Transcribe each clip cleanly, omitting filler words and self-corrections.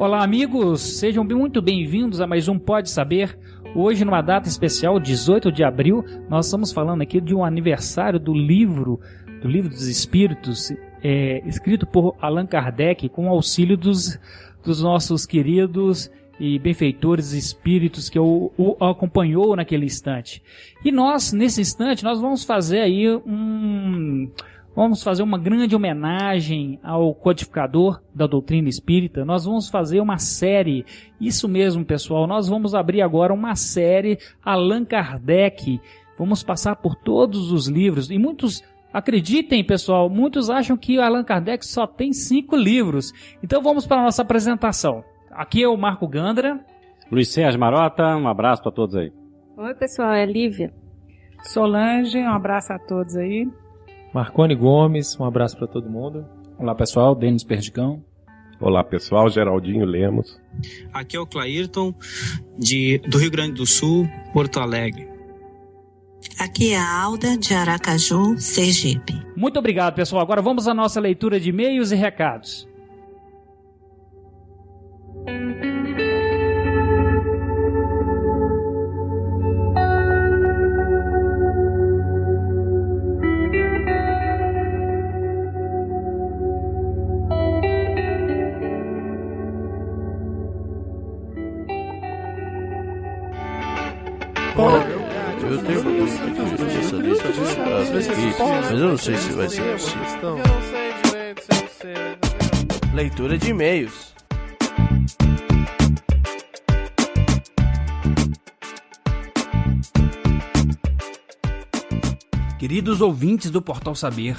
Olá, amigos, sejam muito bem-vindos a mais um Pode Saber. Hoje, numa data especial, 18 de abril, nós estamos falando aqui de um aniversário do livro dos Espíritos, escrito por Allan Kardec, com o auxílio dos nossos queridos e benfeitores espíritos que o acompanhou naquele instante. E nós, nesse instante, nós vamos fazer aí uma grande homenagem ao codificador da doutrina espírita. Nós vamos fazer uma série, isso mesmo, pessoal, nós vamos abrir agora uma série Allan Kardec. Vamos passar por todos os livros, e muitos, acreditem, pessoal, muitos acham que Allan Kardec só tem 5 livros. Então vamos para a nossa apresentação. Aqui é o Marco Gandra. Luiz Sérgio Marota, um abraço para todos aí. Oi, pessoal, é Lívia. Solange, um abraço a todos aí. Marconi Gomes, um abraço para todo mundo. Olá, pessoal, Denis Perdigão. Olá, pessoal, Geraldinho Lemos. Aqui é o Clairton, do Rio Grande do Sul, Porto Alegre. Aqui é a Alda, de Aracaju, Sergipe. Muito obrigado, pessoal. Agora vamos à nossa leitura de e-mails e recados. Eu tenho uma dúvida de justiça nisso aqui, mas eu não sei se vai ser possível. Leitura de e-mails. Queridos ouvintes do Portal Saber,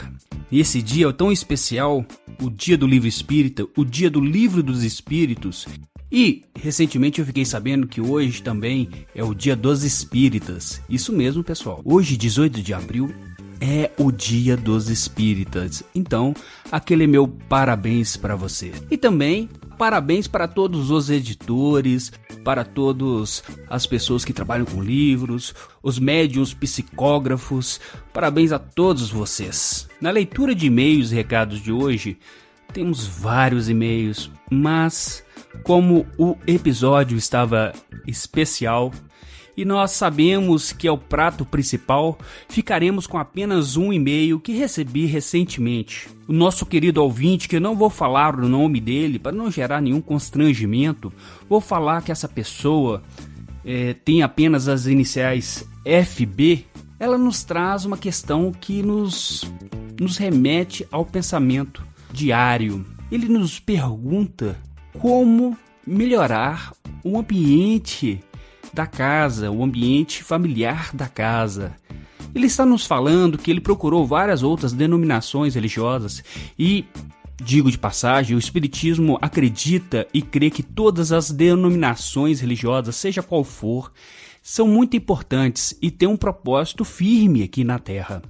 nesse dia tão especial, o Dia do Livro Espírita, o Dia do Livro dos Espíritos, e recentemente eu fiquei sabendo que hoje também é o Dia dos Espíritas. Isso mesmo, pessoal. Hoje, 18 de abril, é o Dia dos Espíritas. Então, aquele meu parabéns para você. E também parabéns para todos os editores, para todas as pessoas que trabalham com livros, os médiuns, psicógrafos. Parabéns a todos vocês. Na leitura de e-mails e recados de hoje, temos vários e-mails, mas como o episódio estava especial e nós sabemos que é o prato principal, ficaremos com apenas um e-mail que recebi recentemente. O nosso querido ouvinte, que eu não vou falar o nome dele para não gerar nenhum constrangimento, vou falar que essa pessoa tem apenas as iniciais FB. Ela nos traz uma questão que nos remete ao pensamento diário. Ele nos pergunta como melhorar o ambiente da casa, o ambiente familiar da casa. Ele está nos falando que ele procurou várias outras denominações religiosas e, digo de passagem, o Espiritismo acredita e crê que todas as denominações religiosas, seja qual for, são muito importantes e têm um propósito firme aqui na Terra.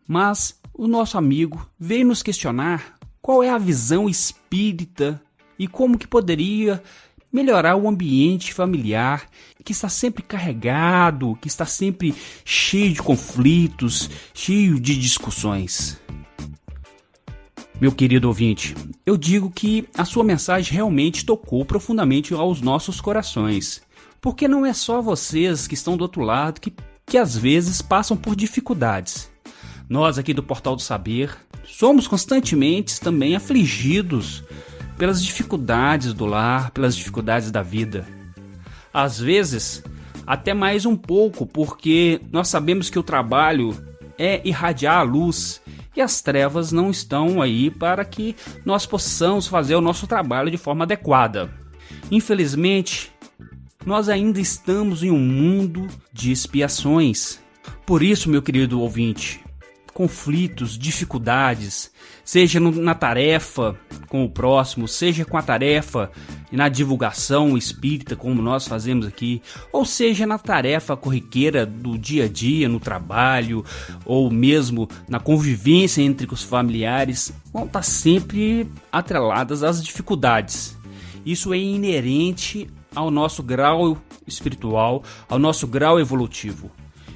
Mas o nosso amigo veio nos questionar qual é a visão espírita e como que poderia melhorar o ambiente familiar que está sempre carregado, que está sempre cheio de conflitos, cheio de discussões. Meu querido ouvinte, eu digo que a sua mensagem realmente tocou profundamente aos nossos corações, porque não é só vocês que estão do outro lado que às vezes passam por dificuldades. Nós aqui do Portal do Saber somos constantemente também afligidos pelas dificuldades do lar, pelas dificuldades da vida. Às vezes, até mais um pouco, porque nós sabemos que o trabalho é irradiar a luz e as trevas não estão aí para que nós possamos fazer o nosso trabalho de forma adequada. Infelizmente, nós ainda estamos em um mundo de expiações. Por isso, meu querido ouvinte, conflitos, dificuldades, seja na tarefa com o próximo, seja com a tarefa na divulgação espírita, como nós fazemos aqui, ou seja na tarefa corriqueira do dia a dia, no trabalho, ou mesmo na convivência entre os familiares, vão estar sempre atreladas às dificuldades. Isso é inerente ao nosso grau espiritual, ao nosso grau evolutivo.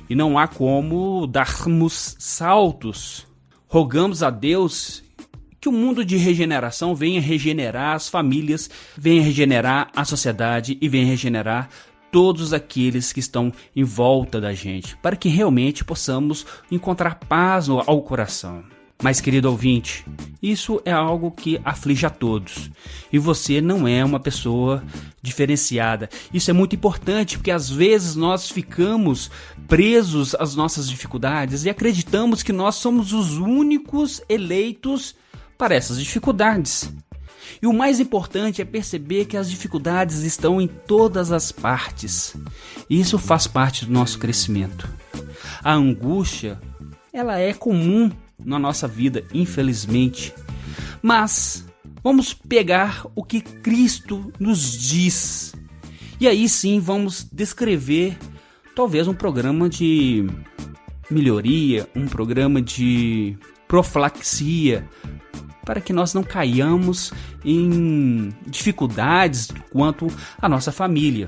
E não há como darmos saltos. Rogamos a Deus que o mundo de regeneração venha regenerar as famílias, venha regenerar a sociedade e venha regenerar todos aqueles que estão em volta da gente, para que realmente possamos encontrar paz ao coração. Mas, querido ouvinte, isso é algo que aflige a todos. E você não é uma pessoa diferenciada. Isso é muito importante, porque às vezes nós ficamos presos às nossas dificuldades e acreditamos que nós somos os únicos eleitos para essas dificuldades. E o mais importante é perceber que as dificuldades estão em todas as partes. E isso faz parte do nosso crescimento. A angústia, ela é comum na nossa vida, infelizmente. Mas vamos pegar o que Cristo nos diz. E aí sim vamos descrever talvez um programa de melhoria, um programa de profilaxia, para que nós não caiamos em dificuldades quanto à nossa família.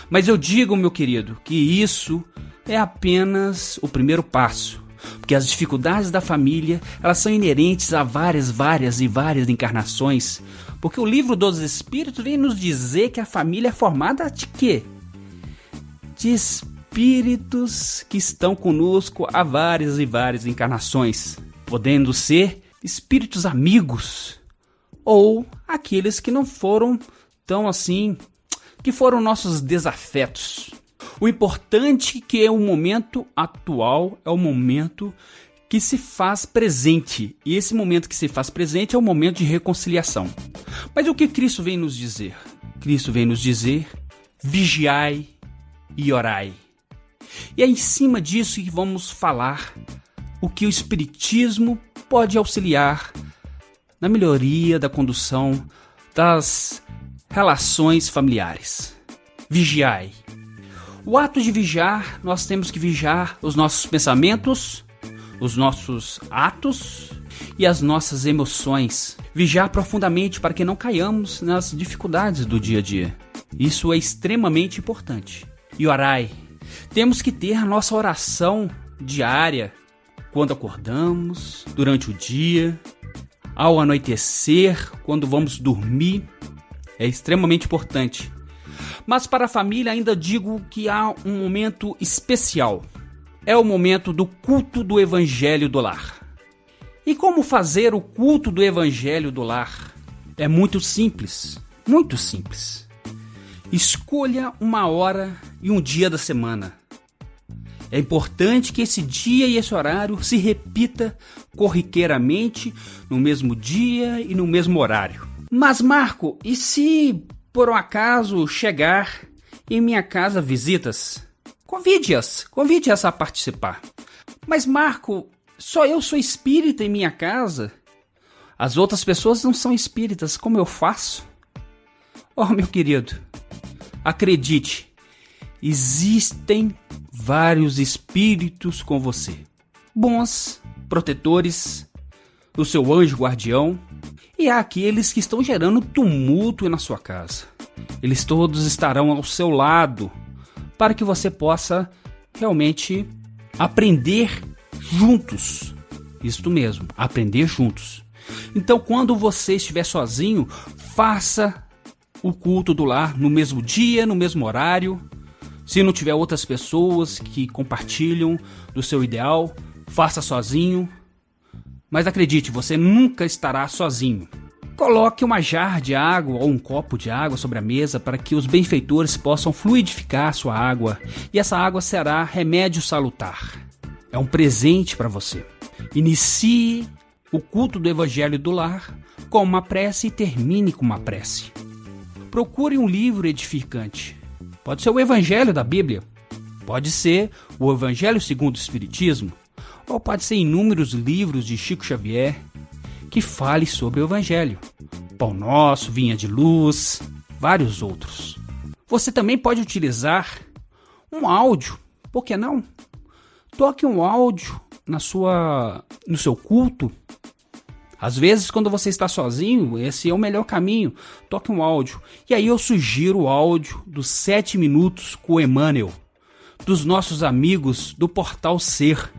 Mas eu digo, meu querido, que isso é apenas o primeiro passo. Porque as dificuldades da família, elas são inerentes a várias encarnações. Porque o livro dos Espíritos vem nos dizer que a família é formada de quê? De espíritos que estão conosco há várias encarnações. Podendo ser espíritos amigos ou aqueles que não foram tão assim, que foram nossos desafetos. O importante que é o momento atual, é o momento que se faz presente. E esse momento que se faz presente é o momento de reconciliação. Mas o que Cristo vem nos dizer? Cristo vem nos dizer: vigiai e orai. E é em cima disso que vamos falar o que o Espiritismo pode auxiliar na melhoria da condução das relações familiares. Vigiai. O ato de vigiar, nós temos que vigiar os nossos pensamentos, os nossos atos e as nossas emoções. Vigiar profundamente para que não caiamos nas dificuldades do dia a dia. Isso é extremamente importante. E orai. Temos que ter a nossa oração diária quando acordamos, durante o dia, ao anoitecer, quando vamos dormir. É extremamente importante. Mas para a família ainda digo que há um momento especial. É o momento do culto do Evangelho do Lar. E como fazer o culto do Evangelho do Lar? É muito simples, muito simples. Escolha uma hora e um dia da semana. É importante que esse dia e esse horário se repita corriqueiramente no mesmo dia e no mesmo horário. Mas, Marco, e se por um acaso chegar em minha casa visitas? Convide-as a participar. Mas, Marco, só eu sou espírita em minha casa? As outras pessoas não são espíritas, como eu faço? Oh, meu querido, acredite, existem vários espíritos com você. Bons, protetores, o seu anjo guardião, e há aqueles que estão gerando tumulto na sua casa. Eles todos estarão ao seu lado para que você possa realmente aprender juntos. Isto mesmo, aprender juntos. Então, quando você estiver sozinho, faça o culto do lar no mesmo dia, no mesmo horário. Se não tiver outras pessoas que compartilham do seu ideal, faça sozinho. Mas acredite, você nunca estará sozinho. Coloque uma jarra de água ou um copo de água sobre a mesa para que os benfeitores possam fluidificar sua água. E essa água será remédio salutar. É um presente para você. Inicie o culto do Evangelho do Lar com uma prece e termine com uma prece. Procure um livro edificante. Pode ser o Evangelho da Bíblia. Pode ser o Evangelho segundo o Espiritismo. Ou pode ser inúmeros livros de Chico Xavier que fale sobre o Evangelho. Pão Nosso, Vinha de Luz, vários outros. Você também pode utilizar um áudio, por que não? Toque um áudio no seu culto. Às vezes, quando você está sozinho, esse é o melhor caminho. Toque um áudio. E aí eu sugiro o áudio dos 7 minutos com Emmanuel, dos nossos amigos do Portal Ser.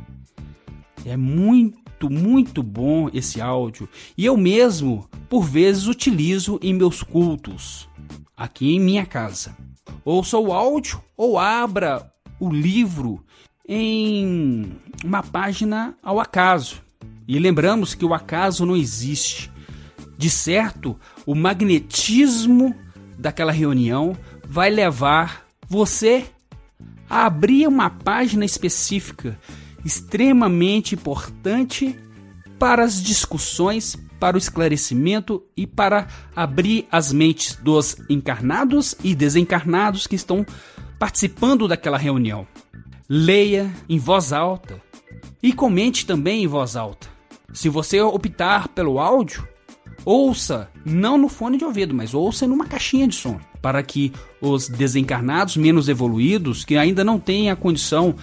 É muito muito bom esse áudio e eu mesmo, por vezes, utilizo em meus cultos, aqui em minha casa. Ouça o áudio ou abra o livro em uma página ao acaso. E lembramos que o acaso não existe. De certo, o magnetismo daquela reunião vai levar você a abrir uma página específica, extremamente importante para as discussões, para o esclarecimento e para abrir as mentes dos encarnados e desencarnados que estão participando daquela reunião. Leia em voz alta e comente também em voz alta. Se você optar pelo áudio, ouça, não no fone de ouvido, mas ouça numa caixinha de som, para que os desencarnados menos evoluídos, que ainda não têm a condição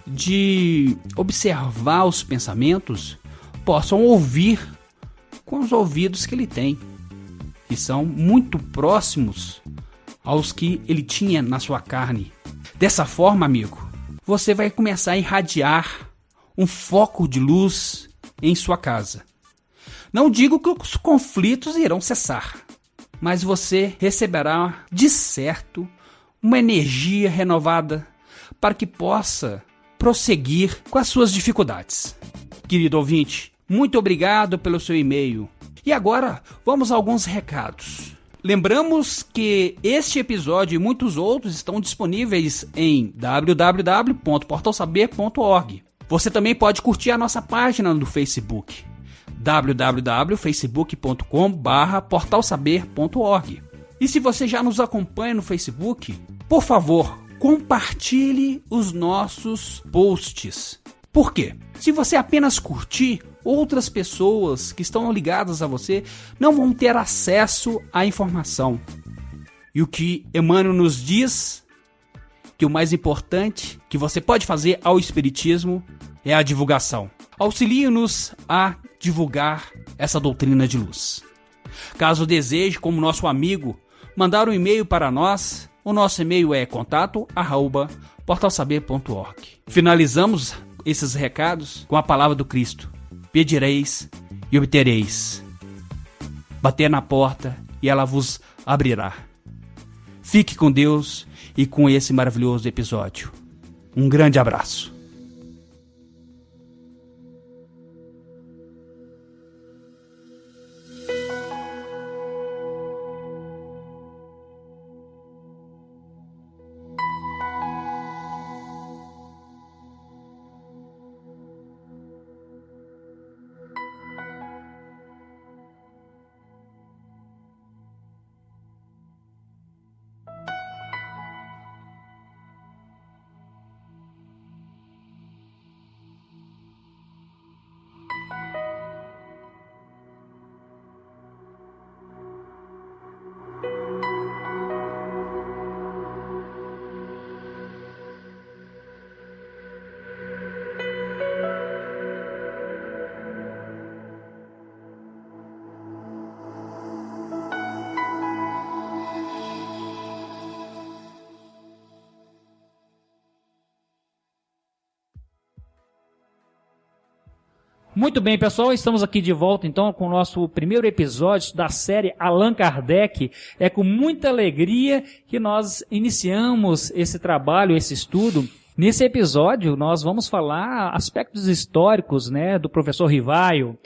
de observar os pensamentos, possam ouvir com os ouvidos que ele tem, que são muito próximos aos que ele tinha na sua carne. Dessa forma, amigo, você vai começar a irradiar um foco de luz em sua casa. Não digo que os conflitos irão cessar, mas você receberá, de certo, uma energia renovada para que possa prosseguir com as suas dificuldades. Querido ouvinte, muito obrigado pelo seu e-mail. E agora, vamos a alguns recados. Lembramos que este episódio e muitos outros estão disponíveis em www.portalsaber.org. Você também pode curtir a nossa página no Facebook, www.facebook.com/portalsaber.org. E se você já nos acompanha no Facebook, por favor, compartilhe os nossos posts. Por quê? Se você apenas curtir, outras pessoas que estão ligadas a você não vão ter acesso à informação. E o que Emmanuel nos diz, que o mais importante que você pode fazer ao Espiritismo é a divulgação. Auxilie-nos a divulgar essa doutrina de luz. Caso deseje, como nosso amigo, mandar um e-mail para nós, o nosso e-mail é contato@portalsaber.org. Finalizamos esses recados com a palavra do Cristo: pedireis e obtereis, bater na porta e ela vos abrirá. Fique com Deus e com esse maravilhoso episódio. Um grande abraço. Muito bem, pessoal, estamos aqui de volta então com o nosso primeiro episódio da série Allan Kardec. É com muita alegria que nós iniciamos esse trabalho, esse estudo. Nesse episódio nós vamos falar aspectos históricos, né, do professor Rivaio,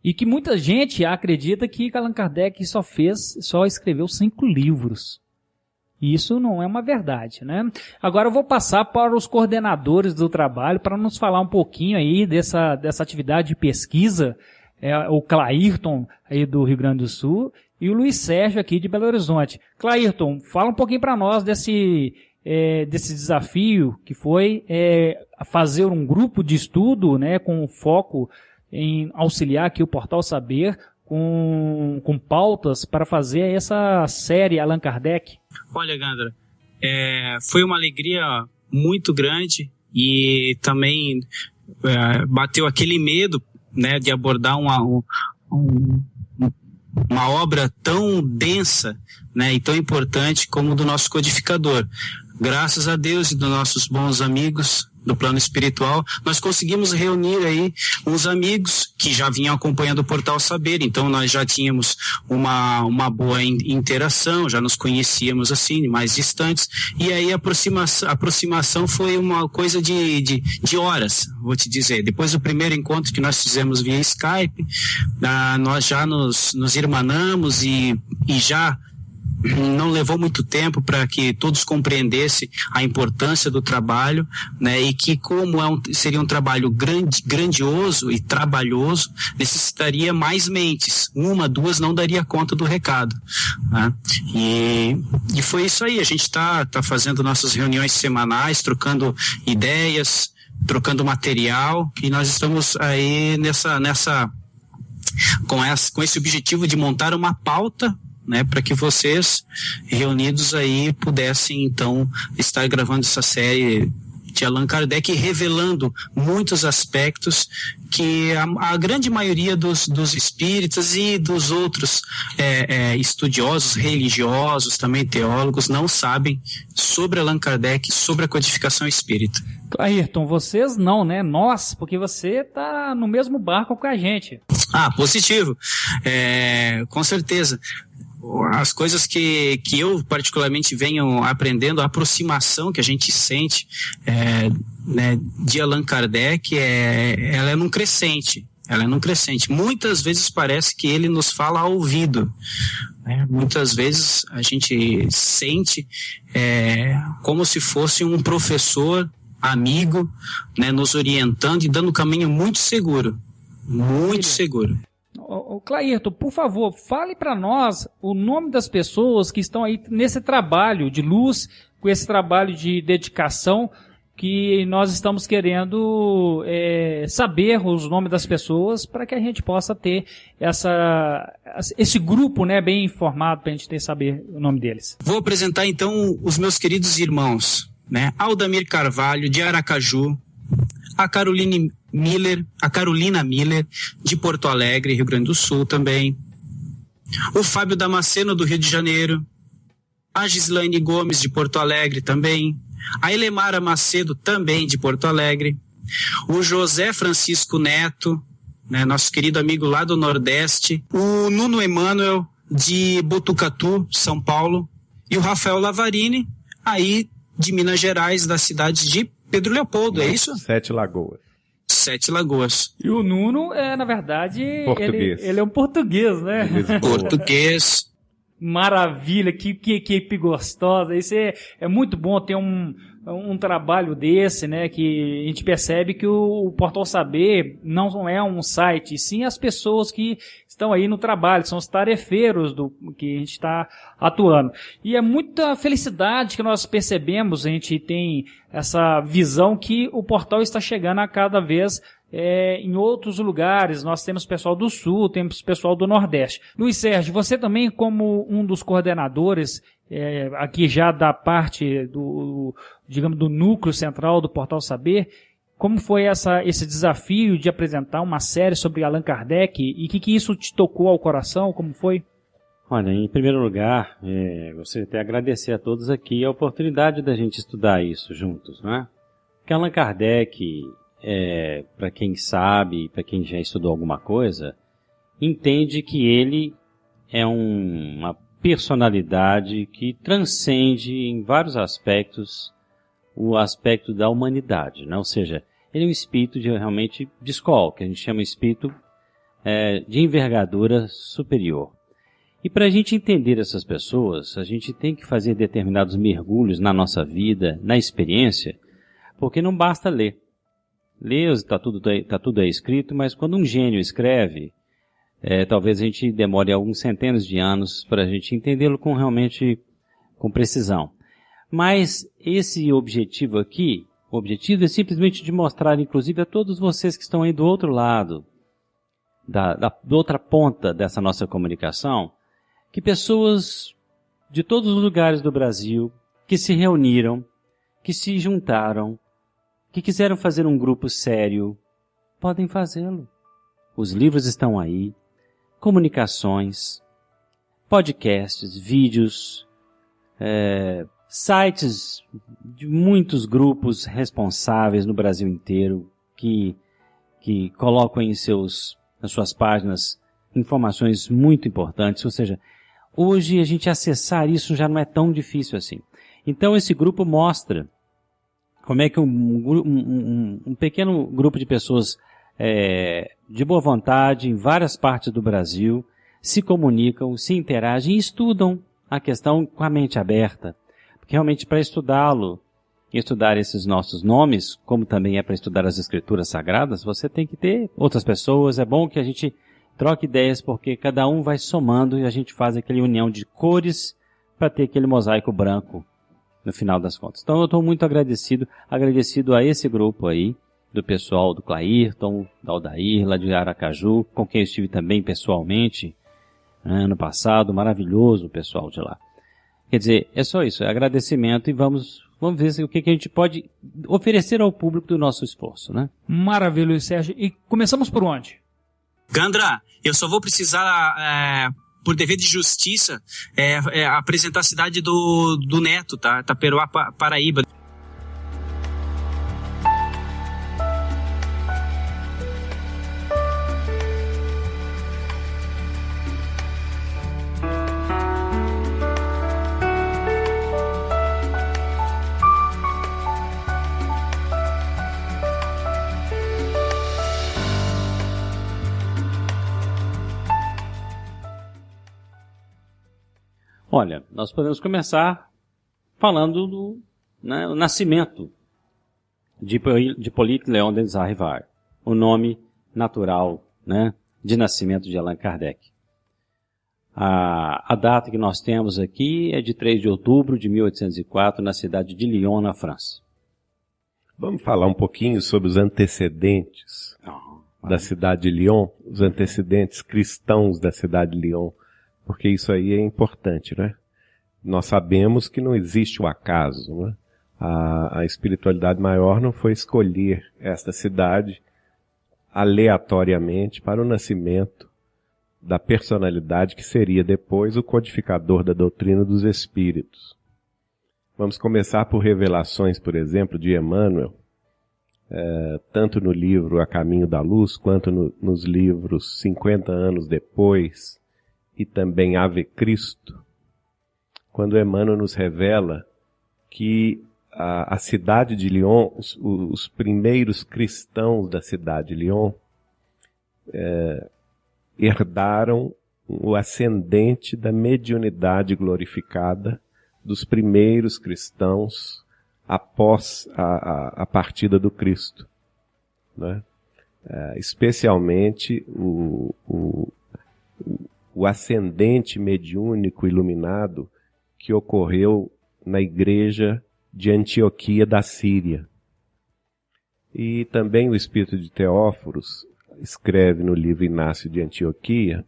e que muita gente acredita que Allan Kardec só escreveu 5 livros. Isso não é uma verdade, né? Agora eu vou passar para os coordenadores do trabalho para nos falar um pouquinho aí dessa atividade de pesquisa, o Clairton aí do Rio Grande do Sul e o Luiz Sérgio aqui de Belo Horizonte. Clairton, fala um pouquinho para nós desse desafio que foi fazer um grupo de estudo, né, com foco em auxiliar aqui o Portal Saber com pautas para fazer essa série Allan Kardec. Olha, Gandra, foi uma alegria muito grande e também bateu aquele medo, né, de abordar uma obra tão densa, né, e tão importante como do nosso codificador. Graças a Deus e dos nossos bons amigos do plano espiritual, nós conseguimos reunir aí uns amigos que já vinham acompanhando o Portal Saber, então nós já tínhamos uma boa interação, já nos conhecíamos assim, mais distantes, e aí a aproximação foi uma coisa de horas, vou te dizer. Depois do primeiro encontro que nós fizemos via Skype, nós já nos irmanamos e já não levou muito tempo para que todos compreendessem a importância do trabalho, né, e que como seria um trabalho grandioso e trabalhoso, necessitaria mais mentes. 1, 2 não daria conta do recado, né? E foi isso aí. A gente tá fazendo nossas reuniões semanais, trocando ideias, trocando material, e nós estamos aí com esse objetivo de montar uma pauta, né, para que vocês reunidos aí pudessem então estar gravando essa série de Allan Kardec, revelando muitos aspectos que a grande maioria dos espíritas e dos outros estudiosos, religiosos, também teólogos, não sabem sobre Allan Kardec, sobre a codificação espírita. Ayrton, vocês não, né? Nós, porque você tá no mesmo barco com a gente. Positivo. Com certeza. As coisas que eu particularmente venho aprendendo, a aproximação que a gente sente né, de Allan Kardec, ela é num crescente. Muitas vezes parece que ele nos fala ao ouvido, né? Muitas vezes a gente sente como se fosse um professor amigo, né, nos orientando e dando um caminho muito seguro. Muito seguro. Clairton, por favor, fale para nós o nome das pessoas que estão aí nesse trabalho de luz, com esse trabalho de dedicação, que nós estamos querendo saber os nomes das pessoas para que a gente possa ter esse grupo, né, bem informado, para a gente saber o nome deles. Vou apresentar então os meus queridos irmãos, né? Aldamir Carvalho, de Aracaju, a Carolina Miller, de Porto Alegre, Rio Grande do Sul também, o Fábio Damasceno, do Rio de Janeiro, a Gislaine Gomes, de Porto Alegre também, a Elemara Macedo, também de Porto Alegre, o José Francisco Neto, né, nosso querido amigo lá do Nordeste, o Nuno Emanuel, de Botucatu, São Paulo, e o Rafael Lavarini, aí de Minas Gerais, da cidade de Pedro Leopoldo, é isso? 7 Lagoas. 7 Lagoas. E o Nuno na verdade, português. Ele é um português, né? Português. Maravilha, que equipe gostosa. Isso é muito bom ter um trabalho desse, né? Que a gente percebe que o Portal Saber não é um site, e sim as pessoas que estão aí no trabalho, são os tarefeiros do que a gente está atuando. E é muita felicidade que nós percebemos, a gente tem essa visão que o portal está chegando a cada vez em outros lugares. Nós temos pessoal do Sul, temos pessoal do Nordeste. Luiz Sérgio, você também, como um dos coordenadores aqui já da parte do núcleo central do Portal Saber, como foi esse desafio de apresentar uma série sobre Allan Kardec e que isso te tocou ao coração? Como foi? Olha, em primeiro lugar, gostaria de agradecer a todos aqui a oportunidade da gente estudar isso juntos, né? Porque Allan Kardec, para quem sabe, para quem já estudou alguma coisa, entende que ele é uma personalidade que transcende em vários aspectos o aspecto da humanidade, né? Ou seja, ele é um espírito realmente de escola, que a gente chama de espírito de envergadura superior. E para a gente entender essas pessoas, a gente tem que fazer determinados mergulhos na nossa vida, na experiência, porque não basta ler. Ler, está tudo aí escrito, mas quando um gênio escreve, talvez a gente demore alguns centenas de anos para a gente entendê-lo com precisão. Mas esse objetivo aqui, o objetivo é simplesmente de mostrar, inclusive, a todos vocês que estão aí do outro lado, da outra ponta dessa nossa comunicação, que pessoas de todos os lugares do Brasil que se reuniram, que se juntaram, que quiseram fazer um grupo sério, podem fazê-lo. Os livros estão aí, comunicações, podcasts, vídeos, sites de muitos grupos responsáveis no Brasil inteiro que colocam em seus nas suas páginas informações muito importantes, ou seja, hoje a gente acessar isso já não é tão difícil assim. Então esse grupo mostra como é que um pequeno grupo de pessoas de boa vontade em várias partes do Brasil se comunicam, se interagem e estudam a questão com a mente aberta. Porque realmente para estudar esses nossos nomes, como também é para estudar as escrituras sagradas, você tem que ter outras pessoas. É bom que a gente troque ideias, porque cada um vai somando e a gente faz aquela união de cores para ter aquele mosaico branco no final das contas. Então eu estou muito agradecido a esse grupo aí, do pessoal do Clairton, da Aldair, lá de Aracaju, com quem eu estive também pessoalmente, ano passado, maravilhoso o pessoal de lá. Quer dizer, é só isso, é agradecimento e vamos ver o que a gente pode oferecer ao público do nosso esforço, né? Maravilha, Sérgio. E começamos por onde? Gandra, eu só vou precisar, por dever de justiça, apresentar a cidade do Neto, tá? Taperoá, Paraíba. Olha, nós podemos começar falando do o nascimento de Hippolyte Léon des Arrivars, o nome natural, de nascimento de Allan Kardec. A data que nós temos aqui é de 3 de outubro de 1804, na cidade de Lyon, na França. Vamos falar um pouquinho sobre os antecedentes da cidade de Lyon, os antecedentes cristãos da cidade de Lyon. Porque isso aí é importante, né? Nós sabemos que não existe o acaso, né? A espiritualidade maior não foi escolher esta cidade aleatoriamente para o nascimento da personalidade que seria depois o codificador da doutrina dos espíritos. Vamos começar por revelações, por exemplo, de Emmanuel, tanto no livro A Caminho da Luz, quanto nos livros 50 anos depois, e também Ave Cristo, quando Emmanuel nos revela que a cidade de Lyon, os primeiros cristãos da cidade de Lyon, herdaram o ascendente da mediunidade glorificada dos primeiros cristãos após a partida do Cristo, né? Especialmente o ascendente mediúnico iluminado que ocorreu na igreja de Antioquia da Síria. E também o espírito de Teóforos escreve no livro Inácio de Antioquia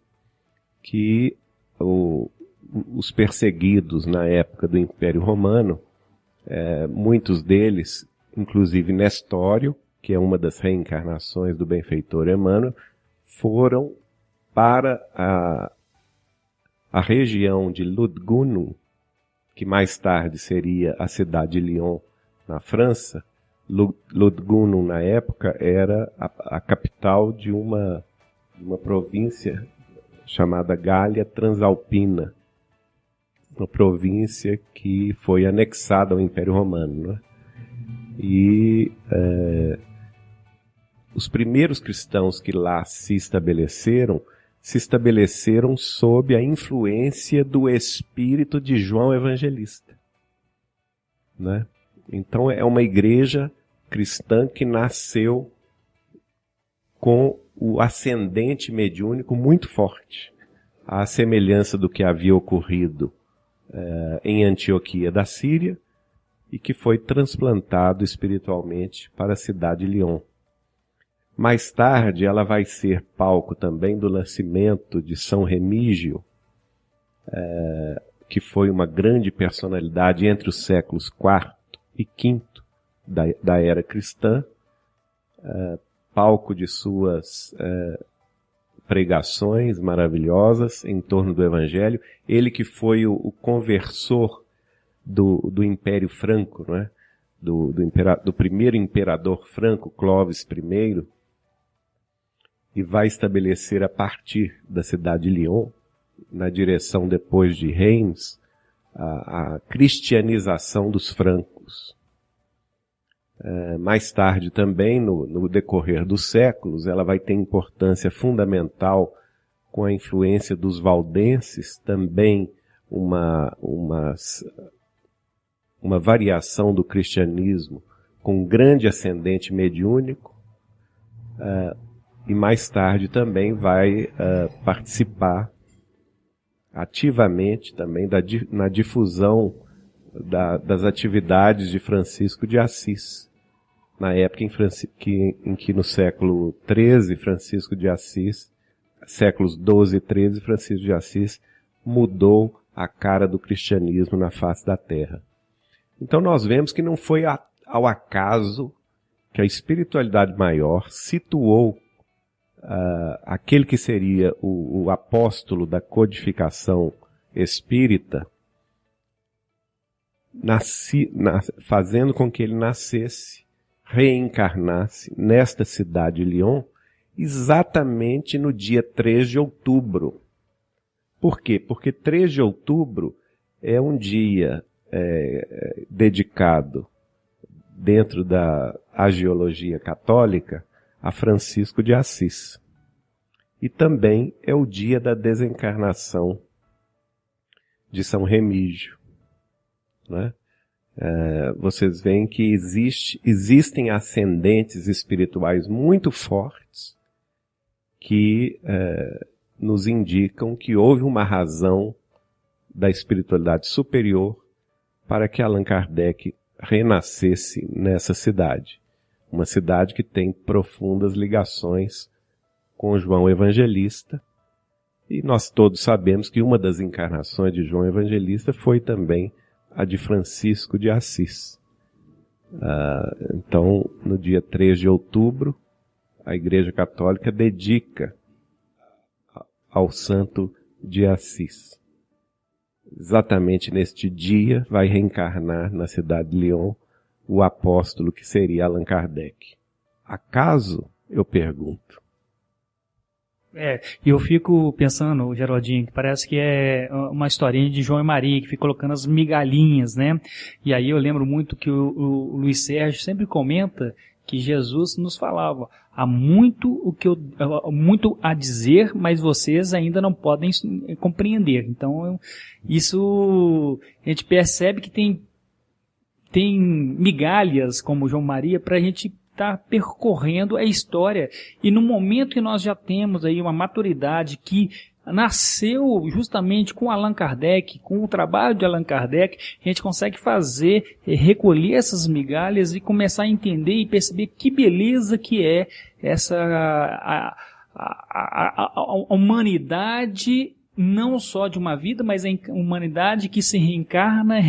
que os perseguidos na época do Império Romano, muitos deles, inclusive Nestório, que é uma das reencarnações do benfeitor Emmanuel, foram para a região de Lugdunum, que mais tarde seria a cidade de Lyon, na França. Lugdunum, na época, era a capital de uma província chamada Gália Transalpina, uma província que foi anexada ao Império Romano, né? E os primeiros cristãos que lá se estabeleceram sob a influência do espírito de João Evangelista, né? Então é uma igreja cristã que nasceu com o ascendente mediúnico muito forte, à semelhança do que havia ocorrido em Antioquia da Síria e que foi transplantado espiritualmente para a cidade de Lyon. Mais tarde, ela vai ser palco também do nascimento de São Remígio, que foi uma grande personalidade entre os séculos IV e V da era cristã, palco de suas pregações maravilhosas em torno do Evangelho. Ele que foi o conversor do Império Franco, não é? do primeiro imperador franco, Clovis I. e vai estabelecer a partir da cidade de Lyon, na direção depois de Reims, a cristianização dos francos. Mais tarde também, no decorrer dos séculos, ela vai ter importância fundamental com a influência dos valdenses, também uma variação do cristianismo com grande ascendente mediúnico, e mais tarde também vai participar ativamente também na difusão das atividades de Francisco de Assis. Na época em que no século XIII, Francisco de Assis, séculos XII e XIII, Francisco de Assis mudou a cara do cristianismo na face da terra. Então nós vemos que não foi ao acaso que a espiritualidade maior situou aquele que seria o apóstolo da codificação espírita, fazendo com que ele nascesse, reencarnasse nesta cidade de Lyon, exatamente no dia 3 de outubro. Por quê? Porque 3 de outubro é um dia dedicado, dentro da agiologia católica, a Francisco de Assis. E também é o dia da desencarnação de São Remígio, né? Vocês veem que existem ascendentes espirituais muito fortes que nos indicam que houve uma razão da espiritualidade superior para que Allan Kardec renascesse nessa cidade. Uma cidade que tem profundas ligações com João Evangelista, e nós todos sabemos que uma das encarnações de João Evangelista foi também a de Francisco de Assis. Então, no dia 3 de outubro, a Igreja Católica dedica ao Santo de Assis. Exatamente neste dia vai reencarnar na cidade de Lyon o apóstolo que seria Allan Kardec. Acaso, eu pergunto? E eu fico pensando, Geraldinho, que parece que é uma historinha de João e Maria, que fica colocando as migalhinhas, né? E aí eu lembro muito que o Luiz Sérgio sempre comenta que Jesus nos falava: há muito a dizer, mas vocês ainda não podem compreender. Então, isso a gente percebe que tem migalhas, como João Maria, para a gente estar percorrendo a história. E no momento que nós já temos aí uma maturidade que nasceu justamente com Allan Kardec, com o trabalho de Allan Kardec, a gente consegue recolher essas migalhas e começar a entender e perceber que beleza que é essa a humanidade, não só de uma vida, mas a humanidade que se reencarna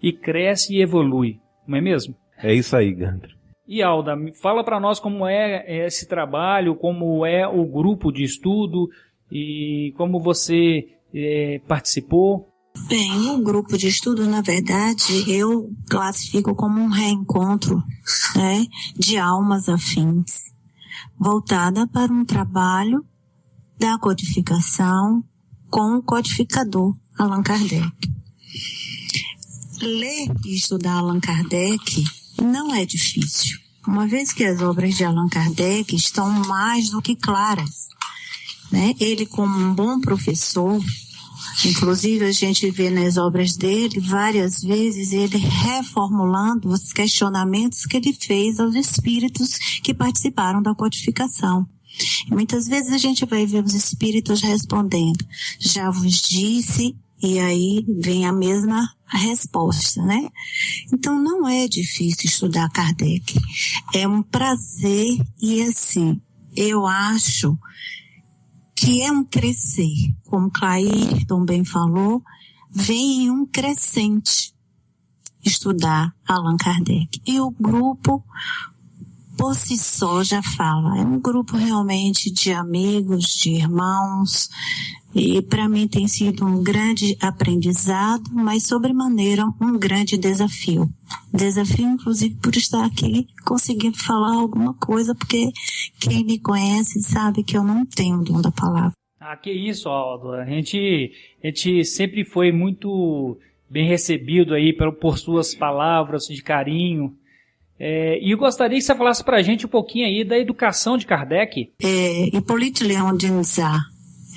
e cresce e evolui. Não é mesmo? É isso aí, Gandra. E Alda, fala para nós como é esse trabalho, como é o grupo de estudo e como você participou. Bem, o grupo de estudo, na verdade, eu classifico como um reencontro, né, de almas afins, voltada para um trabalho da codificação com o codificador Allan Kardec. Ler e estudar Allan Kardec não é difícil, uma vez que as obras de Allan Kardec estão mais do que claras, né? Ele, como um bom professor, inclusive a gente vê nas obras dele várias vezes ele reformulando os questionamentos que ele fez aos espíritos que participaram da codificação. E muitas vezes a gente vai ver os espíritos respondendo: já vos disse, e aí vem a mesma resposta, né? Então não é difícil estudar Kardec. É um prazer e assim, eu acho que é um crescer. Como Clairton bem falou, vem em um crescente estudar Allan Kardec. E o grupo por si só já fala. É um grupo realmente de amigos, de irmãos, e para mim tem sido um grande aprendizado, mas sobremaneira um grande desafio. Desafio, inclusive, por estar aqui conseguindo falar alguma coisa, porque quem me conhece sabe que eu não tenho o dom da palavra. Ah, que isso, Aldo. A gente sempre foi muito bem recebido aí por suas palavras de carinho. E eu gostaria que você falasse para a gente um pouquinho aí da educação de Kardec. Hippolyte Léon de Nizar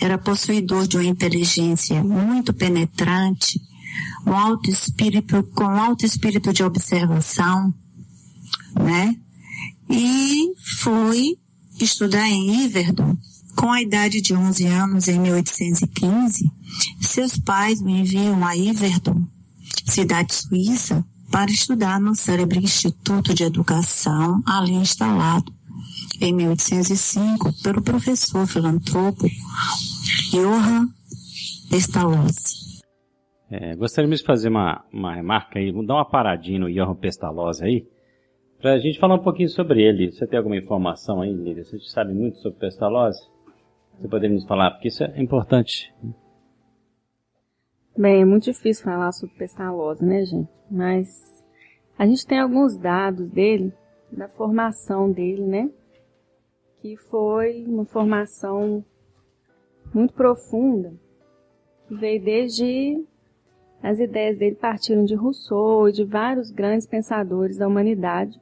era possuidor de uma inteligência muito penetrante, com alto espírito de observação, né? E foi estudar em Yverdon. Com a idade de 11 anos, em 1815, seus pais o enviam a Yverdon, cidade suíça, para estudar no célebre Instituto de Educação, ali instalado, em 1805, pelo professor filantropo Johann Pestalozzi. Gostaríamos de fazer uma remarca aí, vamos dar uma paradinha no Johann Pestalozzi aí, para a gente falar um pouquinho sobre ele. Você tem alguma informação aí, Lília? Você sabe muito sobre Pestalozzi? Você poderia nos falar, porque isso é importante. Bem, é muito difícil falar sobre Pestalozzi, né, gente? Mas a gente tem alguns dados dele, da formação dele, né? Que foi uma formação muito profunda, que veio desde as ideias dele partiram de Rousseau e de vários grandes pensadores da humanidade.